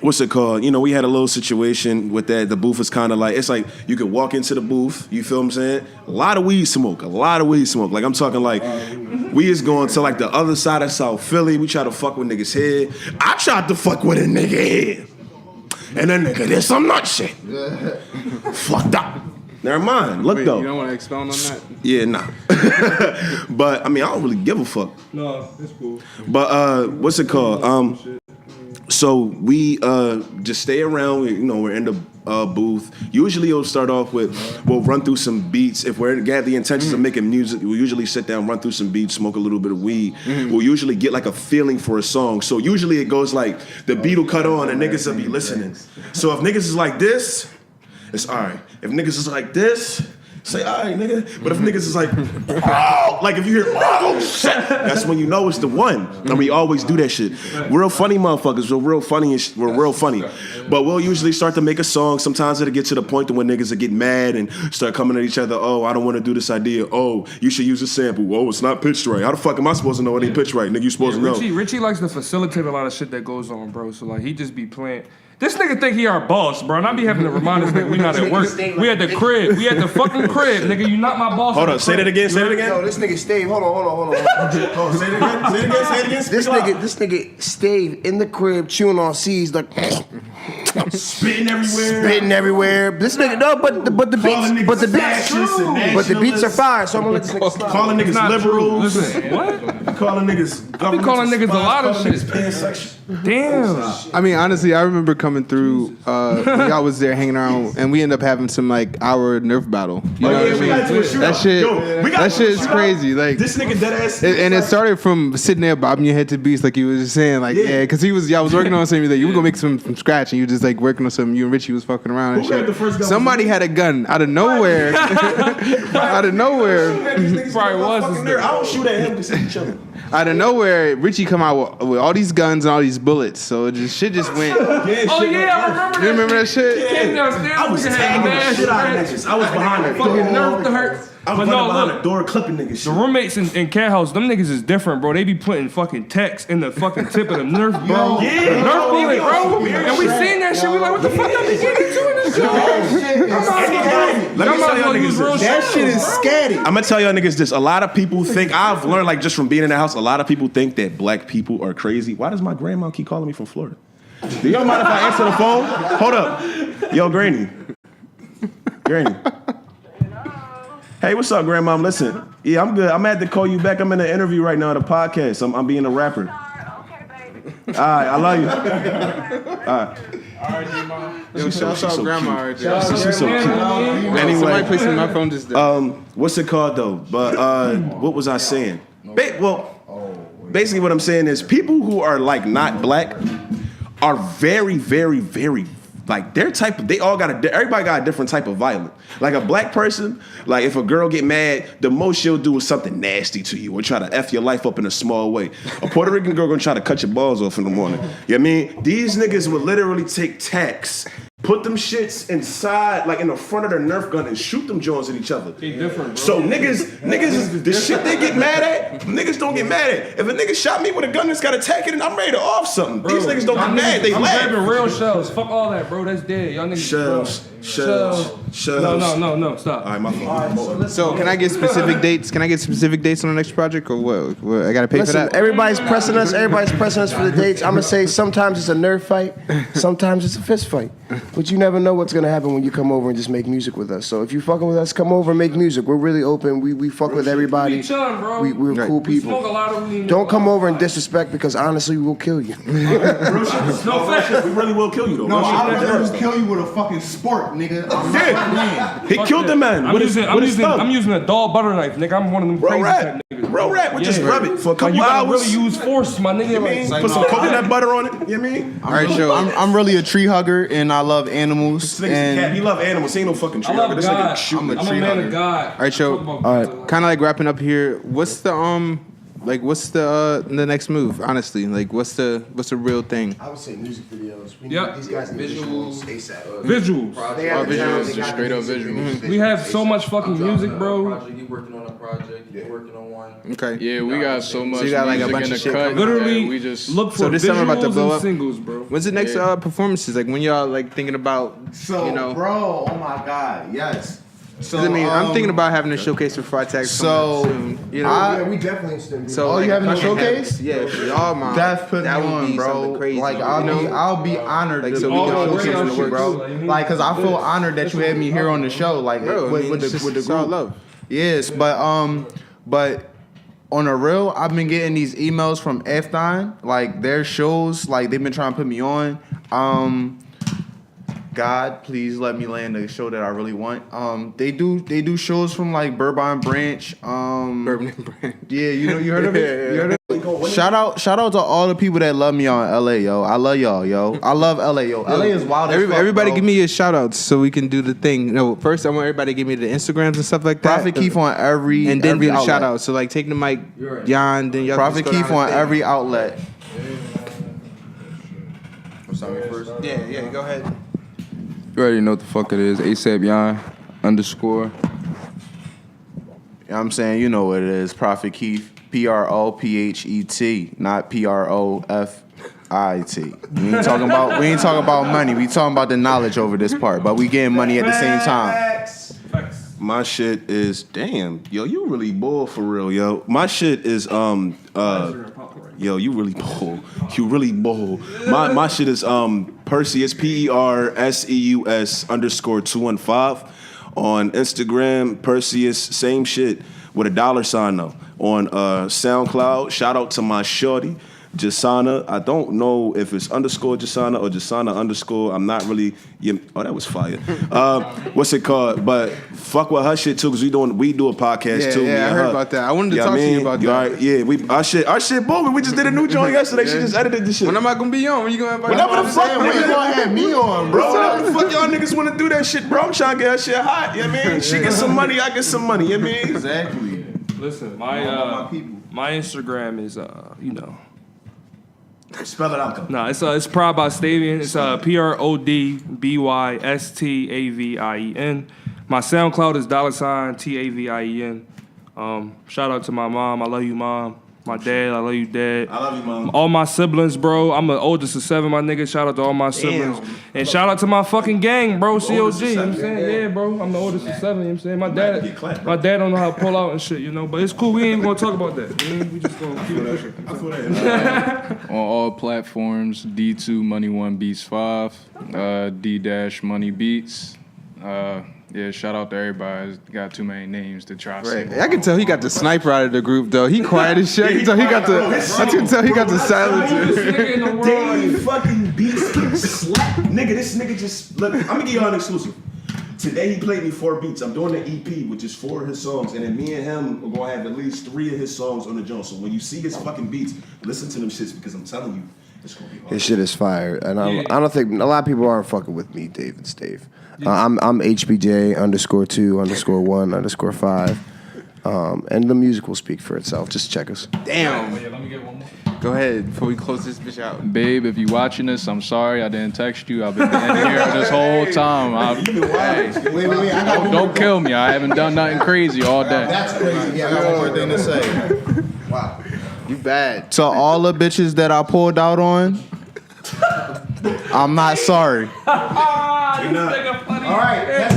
what's it called? You know, we had a little situation with that. The booth is kind of like, it's like you could walk into the booth, you feel what I'm saying? A lot of weed smoke. Like, I'm talking like, we is going to like the other side of South Philly. We try to fuck with niggas' head. I tried to fuck with a nigga head. And that nigga did some nut shit. Fucked up. Never mind. Look, though. You don't want to expound on that? Yeah, nah. But, I mean, I don't really give a fuck. No, it's cool. But, what's it called? So we just stay around. You know, we're in the booth. Usually it'll start off with, we'll run through some beats. If we got the intentions of making music, we'll usually sit down, run through some beats, smoke a little bit of weed. We'll usually get like a feeling for a song. So usually it goes like, the beat will cut on and niggas will be listening. So if niggas is like this, it's all right. If niggas is like this, say, all right, nigga. But if niggas is like, oh, like if you hear, oh, shit, that's when you know it's the one. And we always do that shit. Real funny motherfuckers. We're real funny. But we'll usually start to make a song. Sometimes it'll get to the point when niggas will get mad and start coming at each other. Oh, I don't want to do this idea. Oh, you should use a sample. Oh, it's not pitched right. How the fuck am I supposed to know it ain't pitched right? Nigga, you supposed to know. Richie likes to facilitate a lot of shit that goes on, bro. So, like, he just be playing. This nigga think he our boss, bro, and I be having to remind this nigga we not at work. We at the crib. We at the fucking crib, nigga. You not my boss. Hold on, say that again. Yo, this nigga Stave. Hold on. Say it again. This nigga Stave in the crib chewing on C's like Spitting everywhere. This nigga but the beats are fire. So I'm gonna let this nigga calling niggas liberals. Listen, what? Calling niggas. I be calling niggas a lot of shit. Damn. I mean, honestly, I remember coming through when y'all was there hanging around, and we ended up having some like hour Nerf battle. You know what I mean? That shit is crazy. Like this nigga dead ass. And it started from sitting there bobbing your head to beats, like you was just saying, like because y'all was working on something that you were gonna make some from scratch, and you just like working on something. You and Richie was fucking around and shit. Somebody had a gun out of nowhere. Out of nowhere. Probably was. I don't shoot at him to see each other. Out of nowhere, Richie come out with all these guns and all these bullets. So shit just went. Oh yeah, I remember that. You remember that shit? Came downstairs. I was tagging the shit out of niggas. I was behind it. Fucking Nerf the hurt. I'm But running no, behind look. the door clipping niggas shit. The roommates in cat house, them niggas is different, bro. They be putting fucking text in the fucking tip of the Nerf gun. Yeah. Nerf bullet, bro. And we seen that shit. We like, what the fuck y'all be getting into in this shit? Let me tell y'all niggas this. That shit is scatty. I'm gonna tell y'all niggas this. A lot of people think, I've learned like just from being in the house, a lot of people think that black people are crazy. Why does my grandma keep calling me from Florida? Do y'all mind if I answer the phone? Hold up. Yo, Granny. Granny. Hey, what's up, Grandma? Listen, yeah, I'm good. I'm at to call you back. I'm in an interview right now at a podcast. I'm being a rapper. Okay, baby. All right, I love you. All right. Yo, shout out grandma right there. She's so cute. Anyway, Anyway, somebody placed my phone just there. what's it called though? But what was I saying? Basically what I'm saying is people who are like not black are very, very, very like their type of, everybody got a different type of violent. Like a black person, like if a girl get mad, the most she'll do is something nasty to you or try to F your life up in a small way. A Puerto Rican girl gonna try to cut your balls off in the morning. You know what I mean? These niggas would literally take tacks, put them shits inside, like in the front of their Nerf gun and shoot them joints at each other. They different, bro. So niggas, the shit they get mad at, niggas don't get mad at. If a nigga shot me with a gun that's got a tack in it, I'm ready to off something. Bro, These niggas don't get mad, they I'm laugh. grabbing real shells. Fuck all that, bro. That's dead. Y'all niggas. Shells. No. Stop. All right, my fault. So can I get specific dates? Can I get specific dates on the next project or what? I gotta pay for Listen, that. everybody's pressing us for the dates. I'm gonna say sometimes it's a Nerf fight, sometimes it's a fist fight. But you never know what's gonna happen when you come over and just make music with us. So if you fucking with us, come over and make music. We're really open. We fuck with everybody. We chillin', bro. We're cool We smoke a people. lot of weed. Don't come over and disrespect because honestly, we'll kill you. No facts. We really will kill you though. No, Real shit. I'd rather kill you with a fucking sport, nigga. I'm not Yeah. playing. He Fuck killed that. the man with his thumb. I'm using a dull butter knife, nigga. I'm one of them Bro crazy rap. type niggas. Bro rap. We just rub it for a Like, couple you gotta hours. really use force, my nigga. You mean? Like, Put some coconut butter on it. You know what I mean? All right, Joe. I'm really a tree hugger and I love animals. This nigga's a cat. He love animals. He ain't no fucking I tree love hugger. This God. nigga shoot. I'm a tree man hugger. of God. All right, Joe. All right. Kind of like wrapping up here. What's the next move? Honestly, like what's the real thing? I would say music videos. Yep. These guys need Visuals. ASAP. Visuals. They have visuals, they got straight up music visuals. videos. We have so much fucking music, bro. Project, you working on a project, you working on one. Okay. Yeah, we got so much you got, like, a music bunch in of the shit cut. coming. Literally, that we just look for So this summer about to visuals blow and up? singles, bro. When's the next performances? Like when y'all like thinking about So, you know? bro, oh my God, yes. So, 'Cause I mean, I'm thinking about having a showcase for FraudTax. So, soon, you know. I- Yeah, we definitely understand. So Oh, you having a if I can showcase? have- Yeah, for y'all, mom. Death put me that would on, be bro. something crazy. Like you know? I'll be honored Like, to so be we on can the showcase showcase the with you, works. bro. Like, Like, cause I feel honored that you had me here on the show, like Bro, I mean, with it's the just all group. love. Yes, but on a real, I've been getting these emails from F9, like their shows, like they've been trying to put me on. God, please let me land a show that I really want. They do shows from like Bourbon Branch. Bourbon and Brand. Yeah, you heard of it? Yeah. You heard of it? Shout out to all the people that love me on LA, yo. I love y'all, yo. I love LA, yo. LA is wild as fuck, Everybody bro. give me your shout outs so we can do the thing. No, first I want everybody to give me the Instagrams and stuff like that. Prophet Keith on every and then every do the outlet. shout outs. So like take the mic, Jan, then y'all Prophet just go Keith down on the thing. every outlet. What's on me first? Yeah, go ahead. You already know what the fuck it is. ASAP Yon _. You know what I'm saying? You know what it is. Prophet Keith, PROPHET, not PROFIT. We ain't talking about money. We talking about the knowledge over this part, but we getting money at the same time. My shit is damn, yo, you really bull for real, yo. My shit is yo, you really bull. You really bull. My shit is Perseus PERSEUS _215 on Instagram. Perseus, same shit with a $sign though. On SoundCloud, shout out to my shorty Jasana. I don't know if it's _Jasana or Jasana _. I'm not really. Oh, that was fire. What's it called? But fuck with her shit too, cause we do a podcast too. Yeah, me I and heard her. about that. I wanted to Yeah, talk I to you mean, about you that. alright? Yeah, our shit booming. We just did a new joint yesterday. She just edited this shit. When am I gonna be on? When you gonna invite Whenever the fuck, When you gonna have me on, bro, bro? whatever the fuck y'all niggas wanna do that shit, bro. I'm trying to get her shit hot. You know what I mean? She gets some money, I get some money. You know what I mean? Exactly. Listen, my people. my Instagram is Spell it out. Nah, it's Prod by Stavian. It's PRODBYSTAVIEN. My SoundCloud is $TAVIEN. Shout out to my mom. I love you, mom. My dad, I love you, dad. I love you, mom. All my siblings, bro. I'm the oldest of 7, my nigga. Shout out to all my siblings. And shout out to my fucking gang, bro. COG, you know what I'm saying? Yeah, bro. I'm the oldest of 7, you know what I'm saying? My dad don't know how to pull out and shit, you know? But it's cool. We ain't even gonna talk about that. We just gonna keep it pushing. I feel that. On all platforms, D2 Money 1 Beats 5, D-Money Beats. Yeah, shout out to everybody. Got too many names to try to say. I can tell he got the sniper out of the group though. He quiet as shit. I can tell he got the. I can tell he got the silencer. Dave fucking beats get slapped. Nigga, this nigga just look. I'm gonna give y'all an exclusive. Today he played me 4 beats. I'm doing an EP, which is 4 of his songs, and then me and him are gonna have at least 3 of his songs on the joint. So when you see his fucking beats, listen to them shits because I'm telling you, it's gonna be hard. His shit is fire, and I don't think a lot of people aren't fucking with me, Dave. It's Dave. I'm HBJ_2_1_5, and the music will speak for itself. Just check us. Damn. Let me get one more. Go ahead before we close this bitch out. Babe, if you watching this, I'm sorry I didn't text you. I've been in here this whole time. Hey, Wait. don't kill me. I haven't done nothing crazy all day. That's crazy. Yeah, I got one more thing to say. Wow. You bad. To all the bitches that I pulled out on, I'm not sorry. This nigga funny. All right, that's